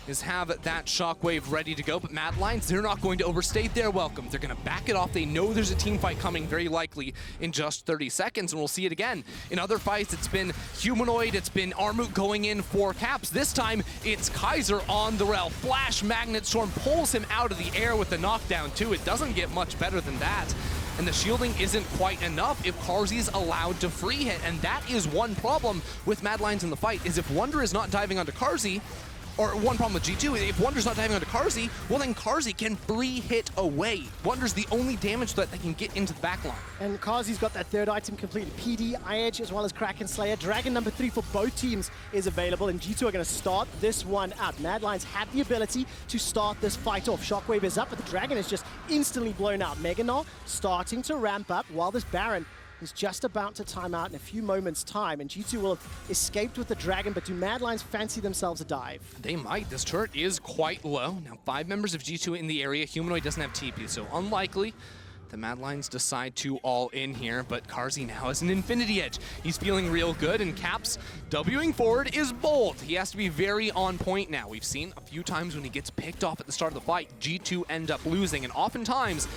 is have that shockwave ready to go, but Mad Lions, they're not going to overstay their welcome. They're going to back it off. They know there's a team fight coming very likely in just 30 seconds, and we'll see it again. In other fights, it's been Humanoid, it's been Armut going in for Caps. This time, it's Kaiser on the Rell. Flash Magnet Storm pulls him out of the air with the knockdown too. It doesn't get much better than that. And the shielding isn't quite enough if Carzzy's allowed to free hit, and that is one problem with Mad Lions in the fight, is if Wunder is not diving onto Carzzy, or one problem with G2, if Wunder's not diving onto Carzzy, well then Carzzy can free hit away. Wunder's the only damage threat that can get into the backline. And Carzzy's got that third item completed. PD, Edge, as well as Kraken Slayer. Dragon number 3 for both teams is available, and G2 are going to start this one out. Mad Lions have the ability to start this fight off. Shockwave is up, but the Dragon is just instantly blown out. Gnar starting to ramp up while this Baron is just about to time out in a few moments' time, and G2 will have escaped with the Dragon, but do Mad Lions fancy themselves a dive? They might. This turret is quite low. Now, 5 members of G2 in the area. Humanoid doesn't have TP, so unlikely the Mad Lions decide to all in here, but Carzzy now has an Infinity Edge. He's feeling real good, and Caps Wing forward is bold. He has to be very on point now. We've seen a few times when he gets picked off at the start of the fight, G2 end up losing, and oftentimes,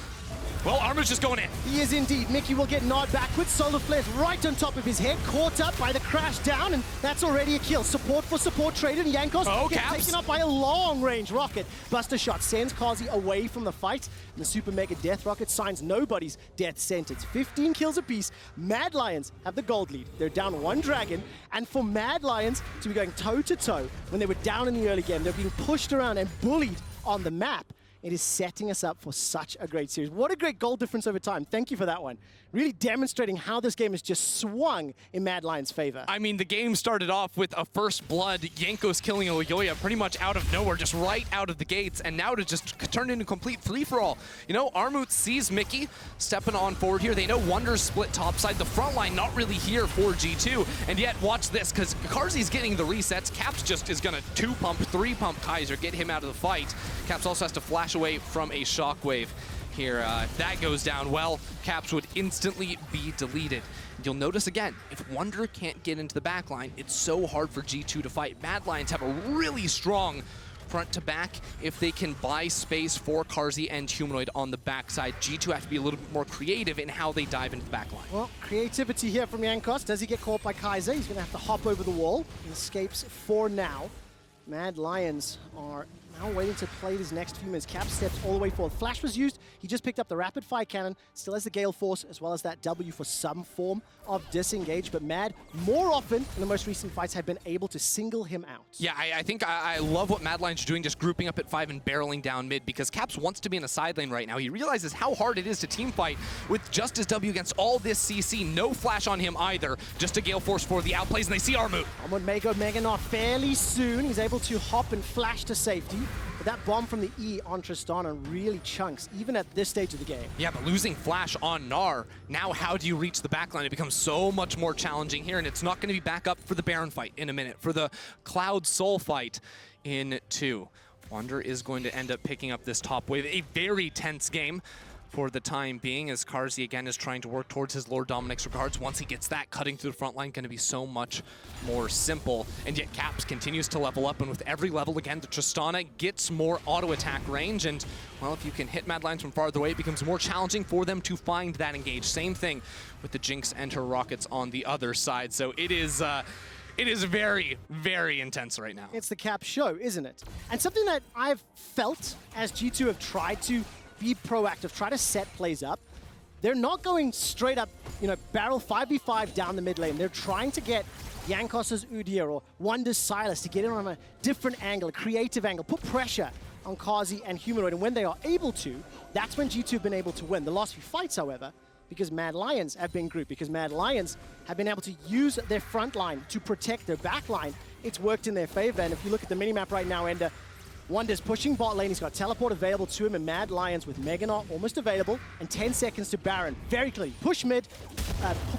well, Armut's just going in. He is indeed. Mikyx will get gnawed backwards. Solar Flare's right on top of his head, caught up by the crash down, and that's already a kill. Support for support traded, and Jankos gets taken up by a long-range rocket. Buster Shot sends Carzzy away from the fight, and the Super Mega Death Rocket signs nobody's death sentence. 15 kills apiece. Mad Lions have the gold lead. They're down 1 Dragon, and for Mad Lions to be going toe-to-toe when they were down in the early game, they're being pushed around and bullied on the map. It is setting us up for such a great series. What a great goal difference over time. Thank you for that one. really demonstrating how this game has just swung in Mad Lions' favor. I mean, the game started off with a first blood, Jankos killing Elyoya pretty much out of nowhere, just right out of the gates, and now to just turn into a complete free-for-all. You know, Armut sees Mikyx stepping on forward here. They know Wunder's split topside. The front line not really here for G2, and yet watch this, because Carzzy's getting the resets. Caps just is going to 2-pump, 3-pump Kaiser, get him out of the fight. Caps also has to flash away from a shockwave. Here, if that goes down well, Caps would instantly be deleted. You'll notice again, if Wunder can't get into the backline, it's so hard for G2 to fight. Mad Lions have a really strong front to back. If they can buy space for Carzzy and Humanoid on the backside, G2 have to be a little bit more creative in how they dive into the backline. Well, creativity here from Jankos. Does he get caught by Kaiser? He's going to have to hop over the wall. He escapes for now. Mad Lions are now waiting to play his next few minutes. Cap steps all the way forward. Flash was used. He just picked up the rapid fire cannon. Still has the Gale Force as well as that W for some form of disengage. But Mad, more often in the most recent fights, have been able to single him out. Yeah, I think I love what Mad Lions are doing, just grouping up at 5 and barreling down mid, because Caps wants to be in a side lane right now. He realizes how hard it is to team fight with just his W against all this CC. No flash on him either. Just a Gale Force for the outplays, and they see Armut. Armut may go Mega Gnar fairly soon. He's able to hop and flash to safety. But that bomb from the E on Tristana really chunks, even at this stage of the game. Yeah, but losing flash on Gnar, now how do you reach the backline? It becomes so much more challenging here, and it's not going to be back up for the Baron fight in a minute, for the Cloud Soul fight in 2. Wunder is going to end up picking up this top wave. A very tense game for the time being, as Carzzy again is trying to work towards his Lord Dominic's regards. Once he gets that, cutting through the front line going to be so much more simple. And yet Caps continues to level up, and with every level again, the Tristana gets more auto attack range, and well, if you can hit Mad Lions from farther away, it becomes more challenging for them to find that engage. Same thing with the Jinx and her rockets on the other side. So it is very, very intense right now. It's the Cap show, isn't it? And something that I've felt as G2 have tried to be proactive, try to set plays up. They're not going straight up, barrel 5v5 down the mid lane. They're trying to get Jankos' Udyr or Wunder's Sylas to get in on a different angle, a creative angle, put pressure on Carzzy and Humanoid. And when they are able to, that's when G2 have been able to win. The last few fights, however, because Mad Lions have been grouped, because Mad Lions have been able to use their front line to protect their back line, it's worked in their favor. And if you look at the minimap right now, Ender, Wunder's pushing bot lane. He's got teleport available to him, and Mad Lions with Mega Gnar almost available, and 10 seconds to Baron. Very clearly. Push mid,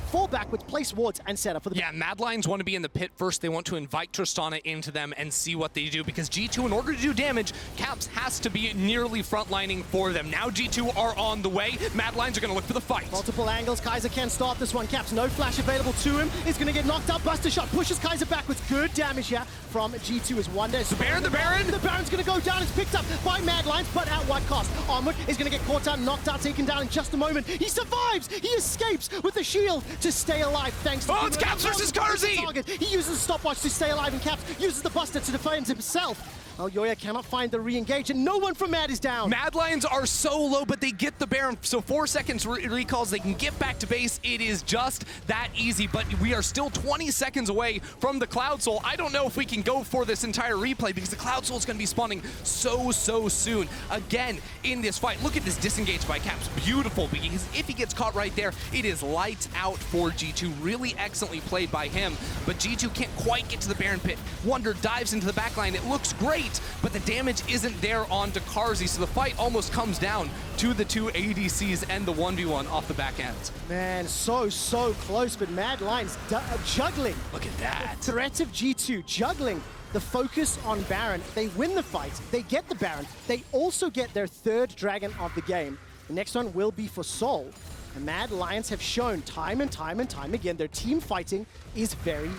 fall backwards, place wards, and set up for the... Yeah, Mad Lions want to be in the pit first. They want to invite Tristana into them and see what they do, because G2, in order to do damage, Caps has to be nearly frontlining for them. Now G2 are on the way. Mad Lions are going to look for the fight. Multiple angles. Kaiser can start this one. Caps, no flash available to him. He's going to get knocked out. Buster shot pushes Kaiser backwards. Good damage here from G2 as Wunder. The Baron! The Baron's going to go down. It's picked up by Mad Lions, but at what cost? Armut is going to get caught out, knocked out, taken down in just a moment. He survives! He escapes with the shield to stay alive, thanks to... Oh, it's Caps versus Carzzy! He uses the stopwatch to stay alive, and Caps uses the Buster to defend himself. Elyoya cannot find the re-engage, and no one from Mad is down. Mad Lions are so low, but they get the Baron. So 4 seconds recalls, they can get back to base. It is just that easy, but we are still 20 seconds away from the Cloud Soul. I don't know if we can go for this entire replay, because the Cloud Soul is going to be spawning so soon. Again, in this fight, look at this disengage by Caps. Beautiful, because if he gets caught right there, it is lights out for G2. Really excellently played by him, but G2 can't quite get to the Baron pit. Wunder dives into the backline. It looks great, but the damage isn't there onto Carzzy, so the fight almost comes down to the two ADCs and the 1v1 off the back end. Man, so close, but Mad Lions juggling. Look at that. The threat of G2 juggling the focus on Baron. They win the fight, they get the Baron, they also get their third dragon of the game. The next one will be for Soul. And Mad Lions have shown time and time again their team fighting is very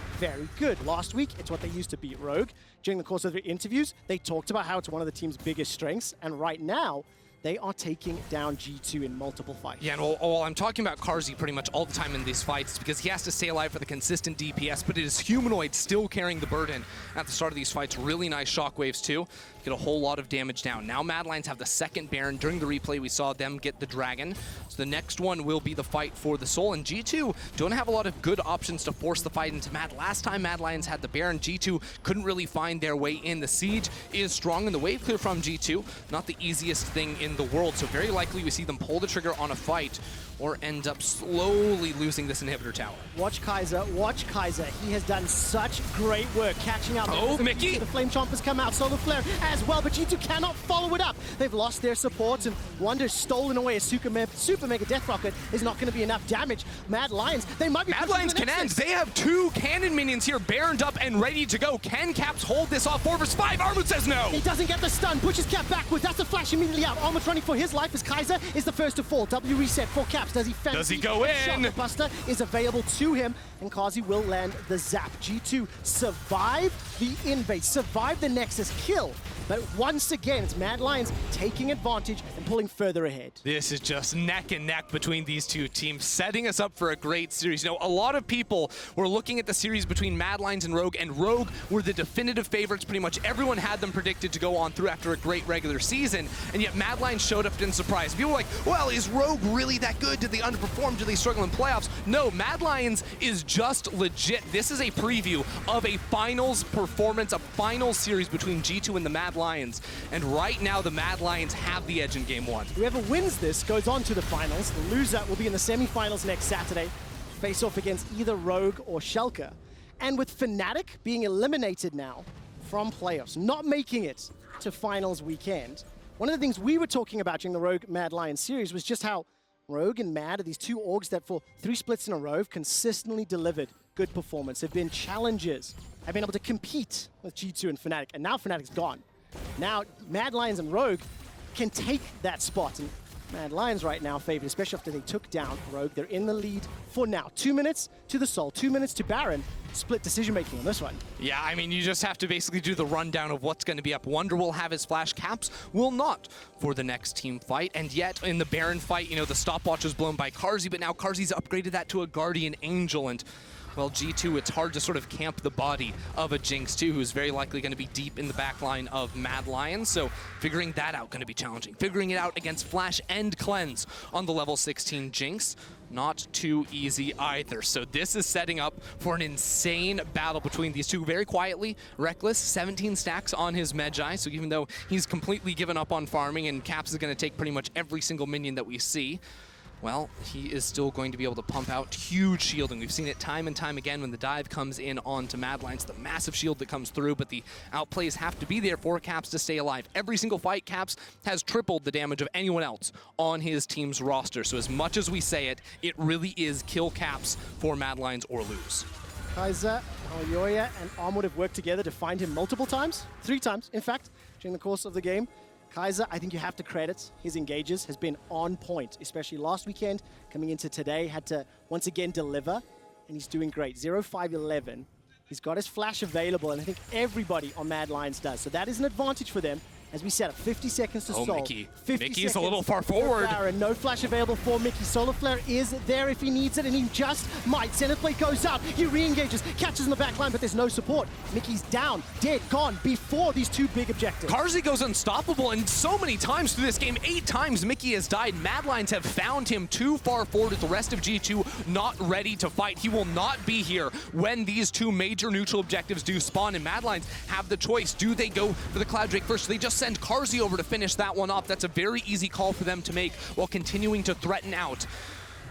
good. Last week, it's what they used to beat Rogue. During the course of their interviews, they talked about how it's one of the team's biggest strengths, and right now, they are taking down G2 in multiple fights. Yeah, and while I'm talking about Carzzy pretty much all the time in these fights, because he has to stay alive for the consistent DPS, but it is Humanoid still carrying the burden at the start of these fights. Really nice shockwaves too. Get a whole lot of damage down. Now Mad Lions have the second Baron. During the replay, we saw them get the Dragon. So the next one will be the fight for the Soul, and G2 don't have a lot of good options to force the fight into Mad. Last time Mad Lions had the Baron, G2 couldn't really find their way in. The siege is strong, and the wave clear from G2, not the easiest thing in the world, so very likely we see them pull the trigger on a fight or end up slowly losing this inhibitor tower. Watch Kaiser, watch Kaiser. He has done such great work catching up. Oh, Mikyx! The Flame Chompers come out, Solar Flare as well, but G2 cannot follow it up. They've lost their support, and Wunder's stolen away a Super Mega Death Rocket is not going to be enough damage. Mad Lions, they might be... Mad Lions can end. They have 2 cannon minions here, baroned up and ready to go. Can Caps hold this off? 4 vs 5, Armut says no! He doesn't get the stun, pushes Cap backwards. That's a flash immediately out. Armut running for his life as Kaiser is the first to fall. W reset for Caps. Does he fancy? Does he go in? The Buster is available to him, and Carzzy will land the zap. G2 survive the invade, survive the Nexus kill. But once again, it's Mad Lions taking advantage and pulling further ahead. This is just neck and neck between these two teams, setting us up for a great series. You know, a lot of people were looking at the series between Mad Lions and Rogue were the definitive favorites. Pretty much everyone had them predicted to go on through after a great regular season, and yet Mad Lions showed up in surprise. People were like, well, is Rogue really that good? Did they underperform? Did they struggle in playoffs? No, Mad Lions is just legit. This is a preview of a finals performance, a finals series between G2 and the Mad Lions. And right now, the Mad Lions have the edge in Game 1. Whoever wins this goes on to the finals. The loser will be in the semi-finals next Saturday, face off against either Rogue or FLICKR. And with Fnatic being eliminated now from playoffs, not making it to finals weekend, one of the things we were talking about during the Rogue Mad Lions series was just how Rogue and Mad are these two orgs that for 3 splits in a row have consistently delivered good performance, have been challengers, have been able to compete with G2 and Fnatic, and now Fnatic's gone. Now, Mad Lions and Rogue can take that spot, and Mad Lions right now favored, especially after they took down Rogue. They're in the lead for now. 2 minutes to the Soul, 2 minutes to Baron. Split decision-making on this one. Yeah, I mean, you just have to basically do the rundown of what's going to be up. Wunder will have his flash, Caps will not for the next team fight. And yet, in the Baron fight, you know, the stopwatch was blown by Carzzy, but now Carzzy's upgraded that to a Guardian Angel, and well, G2, it's hard to sort of camp the body of a Jinx too, who's very likely going to be deep in the backline of Mad Lions. So figuring that out going to be challenging. Figuring it out against Flash and Cleanse on the level 16 Jinx, not too easy either. So this is setting up for an insane battle between these two. Very quietly, Rekkles, 17 stacks on his Magi. So even though he's completely given up on farming and Caps is going to take pretty much every single minion that we see, well, he is still going to be able to pump out huge shielding. We've seen it time and time again when the dive comes in onto Mad Lions, the massive shield that comes through, but the outplays have to be there for Caps to stay alive. Every single fight, Caps has tripled the damage of anyone else on his team's roster. So as much as we say it, it really is kill Caps for Mad Lions or lose. Kaiser, Elyoya, and Armut have worked together to find him multiple times, 3 times, in fact, during the course of the game. Kaiser, I think you have to credit his engages, has been on point, especially last weekend, coming into today, had to once again deliver, and he's doing great. 0-5-11. He's got his flash available, and I think everybody on Mad Lions does. So that is an advantage for them. As we set up, 50 seconds to solve. Mikyx. Mikyx a little far forward. No flash available for Mikyx. Solar Flare is there if he needs it, and he just might. Center plate goes out. He re-engages, catches in the back line, but there's no support. Mikyx's down, dead, gone before these 2 big objectives. Carzzy goes unstoppable, and so many times through this game, 8 times Mikyx has died. Mad Lions have found him too far forward with the rest of G2 not ready to fight. He will not be here when these 2 major neutral objectives do spawn, and Mad Lions have the choice. Do they go for the Cloud Drake first? Do they just send Carzzy over to finish that one off? That's a very easy call for them to make while continuing to threaten out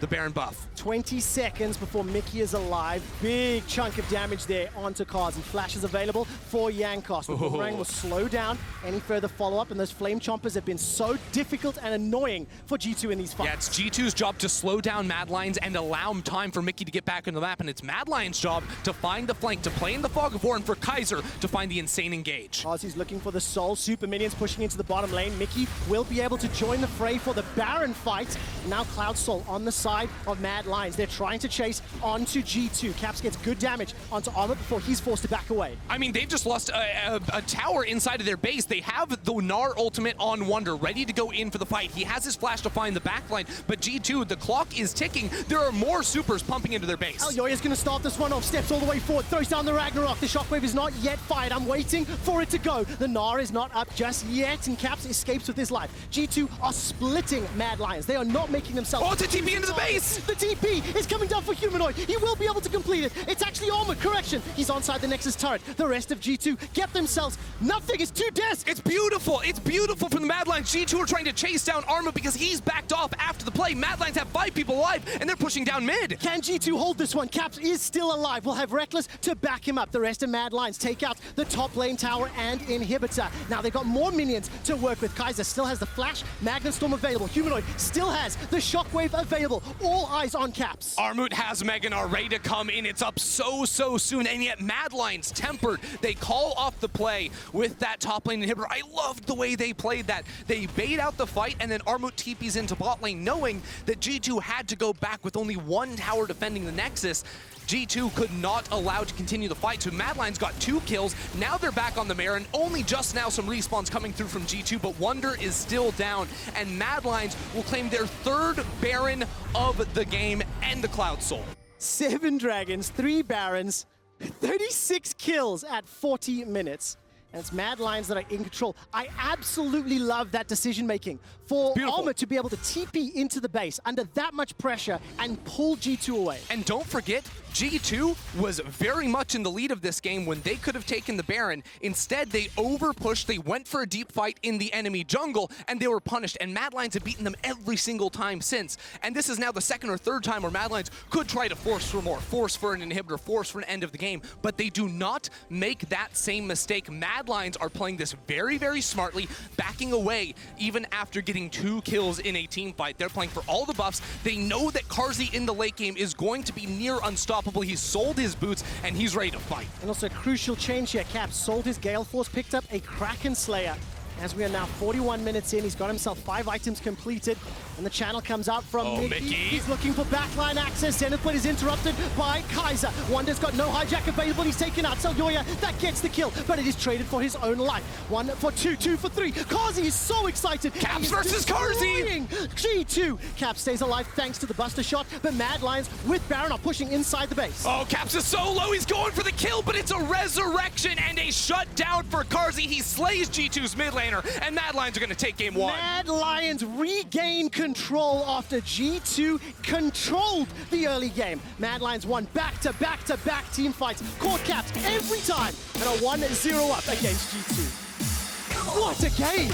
the Baron buff. 20 seconds before Mikyx is alive. Big chunk of damage there onto Carzzy. Flash is available for Jankos. The boomerang will slow down any further follow-up, and those Flame Chompers have been so difficult and annoying for G2 in these fights. Yeah, it's G2's job to slow down Mad Lions and allow time for Mikyx to get back on the map, and it's Mad Lions' job to find the flank, to play in the Fog of War, and for Kaiser to find the insane engage. Carzzy's looking for the Soul. Super minions pushing into the bottom lane. Mikyx will be able to join the fray for the Baron fight. And now Cloud Soul on the side of Mad Lions. They're trying to chase onto G2. Caps gets good damage onto Armut before he's forced to back away. I mean, they've just lost a tower inside of their base. They have the Gnar ultimate on Wunder, ready to go in for the fight. He has his flash to find the backline, but G2, the clock is ticking. There are more supers pumping into their base. Elyoya's going to start this one off, steps all the way forward, throws down the Ragnarok. The shockwave is not yet fired. I'm waiting for it to go. The Gnar is not up just yet, and Caps escapes with his life. G2 are splitting Mad Lions. They are not making themselves... Oh, to TP into the base! The TP is coming down for Humanoid. He will be able to complete it. It's actually Armut, correction. He's onside the Nexus turret. The rest of G2 get themselves nothing. It's 2 deaths. It's beautiful. It's beautiful from the Mad Lions. G2 are trying to chase down Armut because he's backed off after the play. Mad Lions have 5 people alive, and they're pushing down mid. Can G2 hold this one? Caps is still alive. We'll have Rekkles to back him up. The rest of Mad Lions take out the top lane tower and inhibitor. Now they've got more minions to work with. Kaiser still has the flash, Magnet Storm available. Humanoid still has the shockwave available. All eyes on Caps. Armut has Gnar ready to come in. It's up so soon, and yet Mad Lions tempered. They call off the play with that top lane inhibitor. I loved the way they played that. They bait out the fight, and then Armut TPs into bot lane, knowing that G2 had to go back with only 1 tower defending the Nexus. G2 could not allow to continue the fight, so Mad Lions got 2 kills. Now they're back on the mare, and only just now some respawns coming through from G2, but Wunder is still down, and Mad Lions will claim their 3rd Baron of the game and the Cloud Soul. 7 dragons, 3 barons, 36 kills at 40 minutes. And it's Mad Lions that are in control. I absolutely love that decision making for Armut to be able to TP into the base under that much pressure and pull G2 away. And don't forget, G2 was very much in the lead of this game when they could have taken the Baron. Instead, they overpushed, they went for a deep fight in the enemy jungle, and they were punished. And Mad Lions have beaten them every single time since. And this is now the 2nd or 3rd time where Mad Lions could try to force for more, force for an inhibitor, force for an end of the game, but they do not make that same mistake. Mad Lions are playing this very smartly, backing away even after getting 2 kills in a team fight. They're playing for all the buffs. They know that Carzzy in the late game is going to be near unstoppable. He's sold his boots, and he's ready to fight. And also a crucial change here. Caps sold his Gale Force, picked up a Kraken Slayer. As we are now 41 minutes in, he's got himself 5 items completed, and the channel comes out from Mikyx. He's looking for backline access. Zenith Blade is interrupted by Kaiser. Wunder's got no hijack available. He's taken out Elyoya. That gets the kill, but it is traded for his own life. 1 for 2, 2 for 3. Carzzy is so excited. Caps versus Carzzy. G2. Caps stays alive thanks to the Buster shot, but Mad Lions with Baron are pushing inside the base. Oh, Caps is so low. He's going for the kill, but it's a resurrection and a shutdown for Carzzy. He slays G2's mid laner, and Mad Lions are going to take game 1. Mad Lions regain control after G2 controlled the early game. Mad Lions won back-to-back-to-back team fights, caught Caps every time, and are 1-0 up against G2. What a game!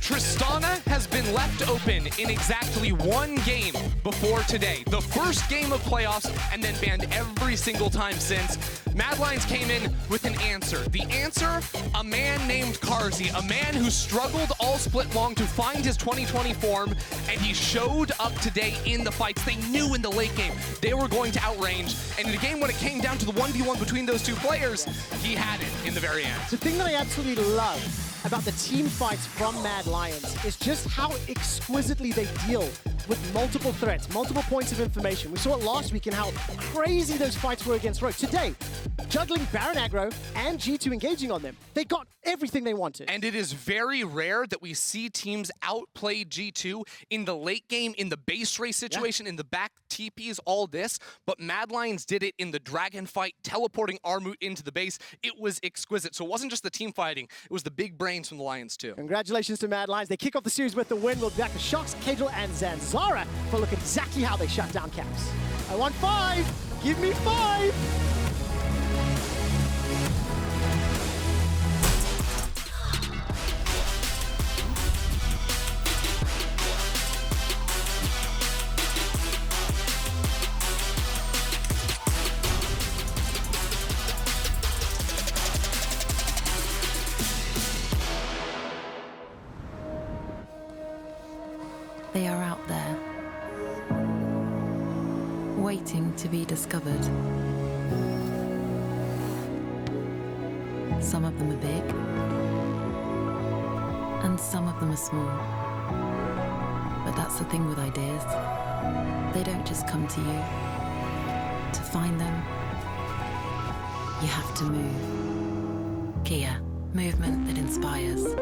Tristana has been left open in exactly 1 game before today. The first game of playoffs, and then banned every single time since. Mad Lions came in with an answer. The answer, a man named Carzzy, a man who struggled all split long to find his 2020 form, and he showed up today in the fights. They knew in the late game they were going to outrange, and in a game when it came down to the 1v1 between those 2 players, he had it in the very end. The thing that I absolutely love about the team fights from Mad Lions is just how exquisitely they deal with multiple threats, multiple points of information. We saw it last week in how crazy those fights were against Rogue. Today, juggling Baron aggro and G2 engaging on them. They got everything they wanted. And it is very rare that we see teams outplay G2 in the late game, in the base race situation, in the back TPs, all this. But Mad Lions did it in the dragon fight, teleporting Armut into the base. It was exquisite. So it wasn't just the team fighting, it was the big brains from the Lions too. Congratulations to Mad Lions. They kick off the series with the win. We'll be back to Sjoks, Caedrel, and Zanzarah for a look at exactly how they shut down Caps. I want 5! Give me 5! They are out there, waiting to be discovered. Some of them are big, and some of them are small. But that's the thing with ideas. They don't just come to you. To find them, you have to move. Kia, movement that inspires.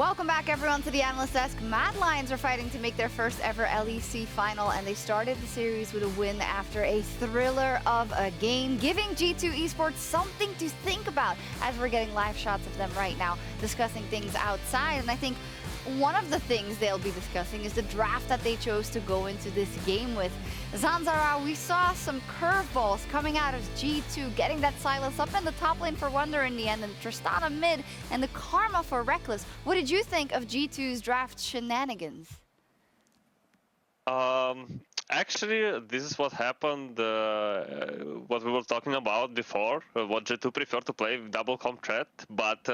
Welcome back, everyone, to the Analyst Desk. Mad Lions are fighting to make their first ever LEC final, and they started the series with a win after a thriller of a game, giving G2 Esports something to think about as we're getting live shots of them right now, discussing things outside. And I think one of the things they'll be discussing is the draft that they chose to go into this game with. Zanzarah, we saw some curveballs coming out of G2, getting that Sylas up in the top lane for Wunder in the end, and Tristana mid, and the Karma for Rekkles. What did you think of G2's draft shenanigans? Actually, this is what happened, what we were talking about before, what G2 prefer to play with double comp threat, but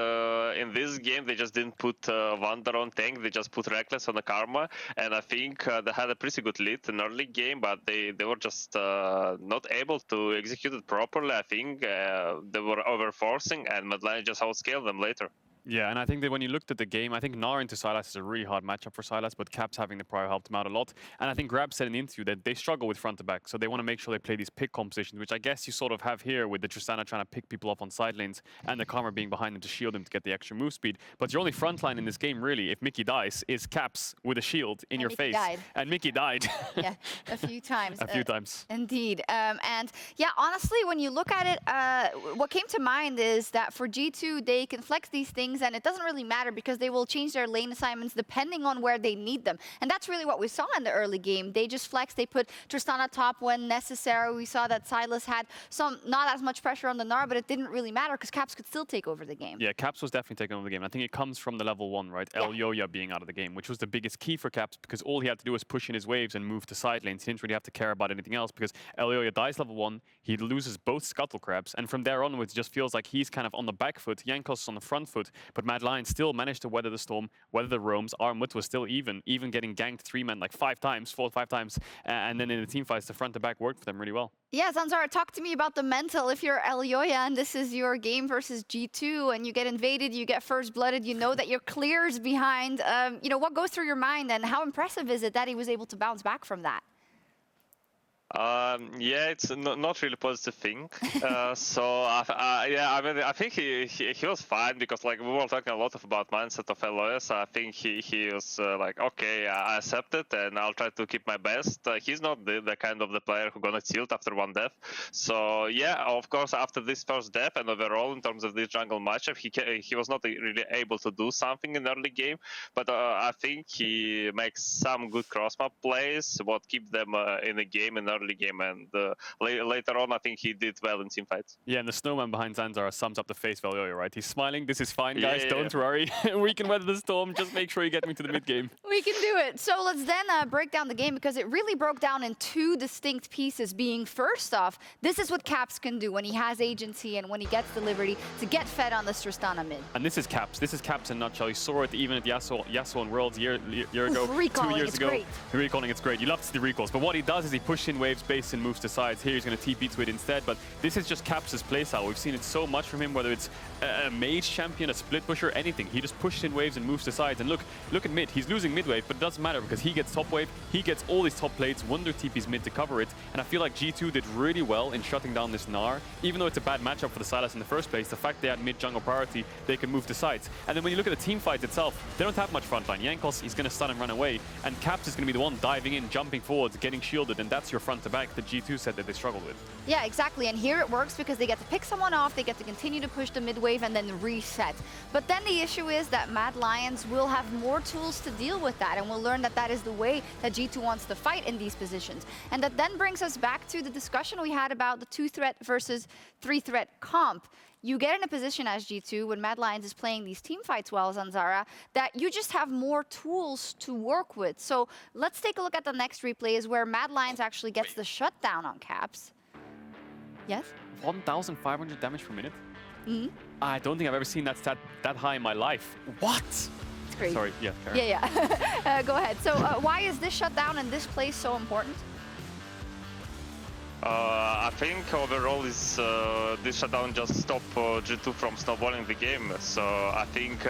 in this game they just didn't put Wunder on tank, they just put Rekkles on the Karma, and I think they had a pretty good lead in early game, but they were just not able to execute it properly. I think they were overforcing, and Madline just outscaled them later. Yeah, and I think that when you looked at the game, I think Gnar into Sylas is a really hard matchup for Sylas, but Caps having the prior helped him out a lot. And I think Grab said in the interview that they struggle with front to back, so they want to make sure they play these pick compositions, which I guess you sort of have here with the Tristana trying to pick people off on side lanes and the Karma being behind them to shield him to get the extra move speed. But your only front line in this game, really, if Mikyx dies, is Caps with a shield in your face. And Mikyx died. Yeah, a few times. A few times. Indeed. And yeah, honestly, when you look at it, what came to mind is that for G2, they can flex these things, and it doesn't really matter because they will change their lane assignments depending on where they need them. And that's really what we saw in the early game. They just flexed, they put Tristana top when necessary. We saw that Sylas had not as much pressure on the Gnar, but it didn't really matter because Caps could still take over the game. Yeah, Caps was definitely taking over the game. I think it comes from the level 1, right? Yeah. Elyoya being out of the game, which was the biggest key for Caps because all he had to do was push in his waves and move to side lanes. He didn't really have to care about anything else because Elyoya dies level 1, he loses both Scuttle Crabs, and from there onwards, it just feels like he's kind of on the back foot, Jankos is on the front foot, but Mad Lions still managed to weather the storm, weather the roams. Armut was still even getting ganked 3-man like 4 or 5 times, and then in the team fights, the front to back worked for them really well. Yeah, Zanzarah, talk to me about the mental. If you're Elyoya and this is your game versus G2 and you get invaded, you get first blooded, you know that your clear's behind, you know, what goes through your mind and how impressive is it that he was able to bounce back from that? Yeah, it's not really positive thing. So yeah, I mean, I think he was fine because like we were talking a lot about mindset of Elyoya. So I think he was like, okay, I accept it and I'll try to keep my best. He's not the kind of the player who's gonna tilt after one death. So yeah, of course, after this first death and overall in terms of this jungle matchup, he was not really able to do something in early game. But I think he makes some good cross map plays, what keep them in the game in early game, and later on I think he did well in team fights. Yeah, and the snowman behind Zanzarah sums up the face of Elyoya, right? He's smiling, this is fine guys, don't worry, we can weather the storm, just make sure you get me to the mid game. We can do it. So let's then break down the game because it really broke down in 2 distinct pieces, being first off, this is what Caps can do when he has agency and when he gets the liberty to get fed on this Tristana mid. And this is Caps in a nutshell. You saw it even at Yasuo and Worlds a year ago, 2 years ago. Great. Recalling, it's great. You love to see the recalls, but what he does is he pushes in waves base and moves to sides. Here he's going to TP to it instead, but this is just Caps' playstyle. We've seen it so much from him, whether it's a mage champion, a split pusher, anything. He just pushes in waves and moves to sides. And look at mid. He's losing mid wave, but it doesn't matter because he gets top wave. He gets all these top plates. Wunder TP's mid to cover it. And I feel like G2 did really well in shutting down this Gnar. Even though it's a bad matchup for the Sylas in the first place, the fact they had mid jungle priority, they can move to sides. And then when you look at the team fight itself, they don't have much frontline. Jankos is going to stun and run away, and Caps is going to be the one diving in, jumping forwards, getting shielded, and that's your front to back that G2 said that they struggled with. Yeah, exactly. And here it works because they get to pick someone off, they get to continue to push the mid wave and then reset. But then the issue is that Mad Lions will have more tools to deal with that, and we'll learn that that is the way that G2 wants to fight in these positions. And that then brings us back to the discussion we had about the 2-threat versus 3-threat comp. You get in a position as G2 when Mad Lions is playing these team fights well, Zanzarah, that you just have more tools to work with. So let's take a look at the next replay is where Mad Lions actually gets the shutdown on Caps. Yes? 1,500 damage per minute? Mm-hmm. I don't think I've ever seen that stat that high in my life. What? It's crazy. Sorry, yeah. Yeah. Go ahead. So why is this shutdown and this play so important? I think overall is this shutdown just stopped G2 from snowballing the game. So I think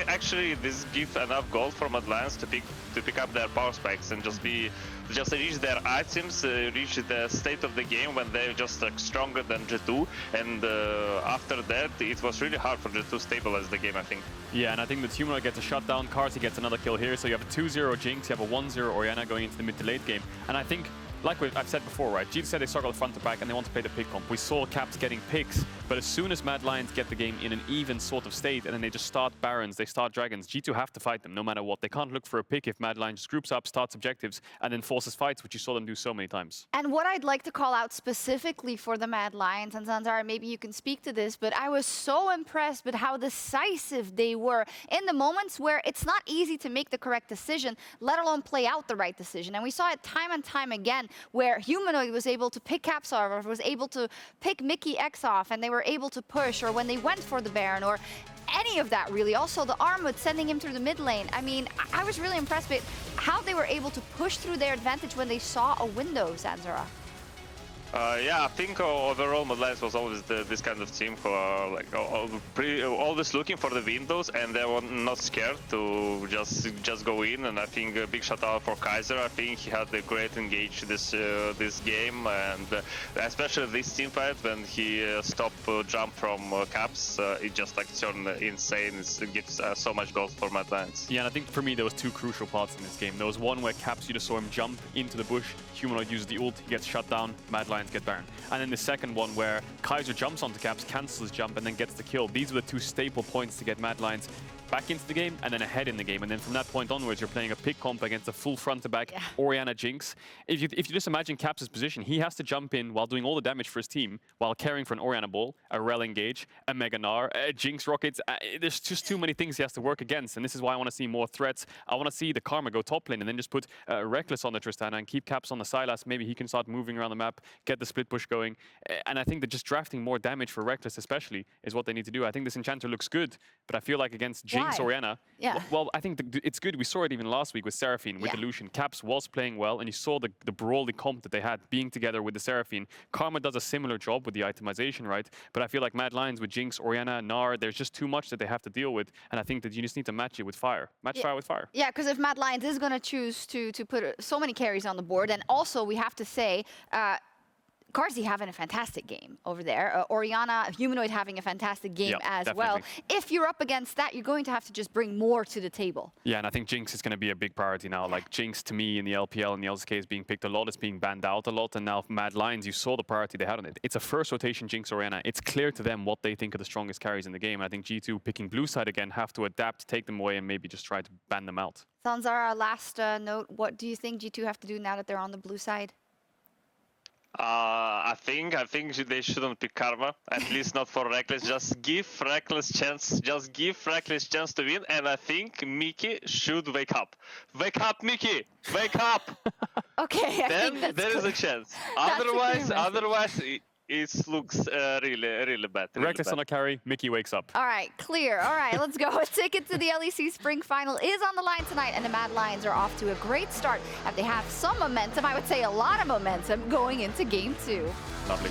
actually this gives enough gold for Alliance to pick up their power spikes and just reach their items, reach the state of the game when they're just like stronger than G2. And after that, it was really hard for G2 to stabilize the game, I think. Yeah, and I think that Humanoid gets a shutdown, Carzzy gets another kill here. So you have a 2-0 Jinx, you have a 1-0 Orianna going into the mid to late game. And I think, like I've said before, right? G2 said they struggle front to back and they want to play the pick comp. We saw Caps getting picks, but as soon as Mad Lions get the game in an even sort of state and then they just start Barons, they start Dragons, G2 have to fight them no matter what. They can't look for a pick if Mad Lions just groups up, starts objectives, and then forces fights, which you saw them do so many times. And what I'd like to call out specifically for the Mad Lions, and Zanzarah, maybe you can speak to this, but I was so impressed with how decisive they were in the moments where it's not easy to make the correct decision, let alone play out the right decision. And we saw it time and time again where Humanoid was able to pick Caps off, or was able to pick Mikyx off, and they were able to push, or when they went for the Baron, or any of that really. Also the Armut sending him through the mid lane. I mean, I was really impressed with how they were able to push through their advantage when they saw a window, Zanzarah. Yeah, I think overall Mad Lions was always this kind of team who are like always looking for the windows, and they were not scared to just go in. And I think a big shout out for Kaiser. I think he had a great engage this game, and especially this team fight when he stopped jump from Caps, it just like turned insane. It gives so much gold for Mad Lions. Yeah, and I think for me there was two crucial parts in this game. There was one where Caps, you just saw him jump into the bush, Humanoid uses the ult, he gets shut down, Mad Lions get Baron. And then the second one where Kaiser jumps onto Caps, cancels jump, and then gets the kill. These were the two staple points to get Mad Lions back into the game and then ahead in the game. And then from that point onwards, you're playing a pick comp against a full front-to-back Orianna Jinx. If you just imagine Caps' position, he has to jump in while doing all the damage for his team, while caring for an Orianna ball, a Rell engage, a Mega Gnar, a Jinx rockets. There's just too many things he has to work against, and this is why I want to see more threats. I want to see the Karma go top lane and then just put Rekkles on the Tristana and keep Caps on the Sylas. Maybe he can start moving around the map, get the split push going. And I think that just drafting more damage for Rekkles especially is what they need to do. I think this Enchanter looks good, but I feel like against Jinx, Orianna, well, I think it's good. We saw it even last week with Seraphine, with Illusion. Caps was playing well, and you saw the brawly comp that they had being together with the Seraphine. Karma does a similar job with the itemization, right? But I feel like Mad Lions with Jinx, Orianna, Gnar, there's just too much that they have to deal with, and I think that you just need to match it with fire. Match fire with fire. Yeah, because if Mad Lions is going to choose to put so many carries on the board, and also we have to say, Carzzy having a fantastic game over there. Orianna, Humanoid having a fantastic game as well. If you're up against that, you're going to have to just bring more to the table. Yeah, and I think Jinx is going to be a big priority now. Like Jinx, to me, in the LPL and the LCK is being picked a lot. It's being banned out a lot. And now Mad Lions, you saw the priority they had on it. It's a first rotation Jinx Orianna. It's clear to them what they think are the strongest carries in the game. And I think G2 picking blue side again have to adapt, take them away, and maybe just try to ban them out. Zanzarah, last note. What do you think G2 have to do now that they're on the blue side? I think they shouldn't pick Karma, at least not for Rekkles. Just give Rekkles chance to win, and I think Mikyx should wake up. Wake up, Mikyx! Wake up! Okay, then there is a chance. Otherwise, it looks really bad. Rekkles on a carry, Mikyx wakes up. All right, clear. All right, let's go. A ticket to the LEC Spring Final is on the line tonight, and the Mad Lions are off to a great start. And they have some momentum, I would say a lot of momentum, going into Game 2. Lovely.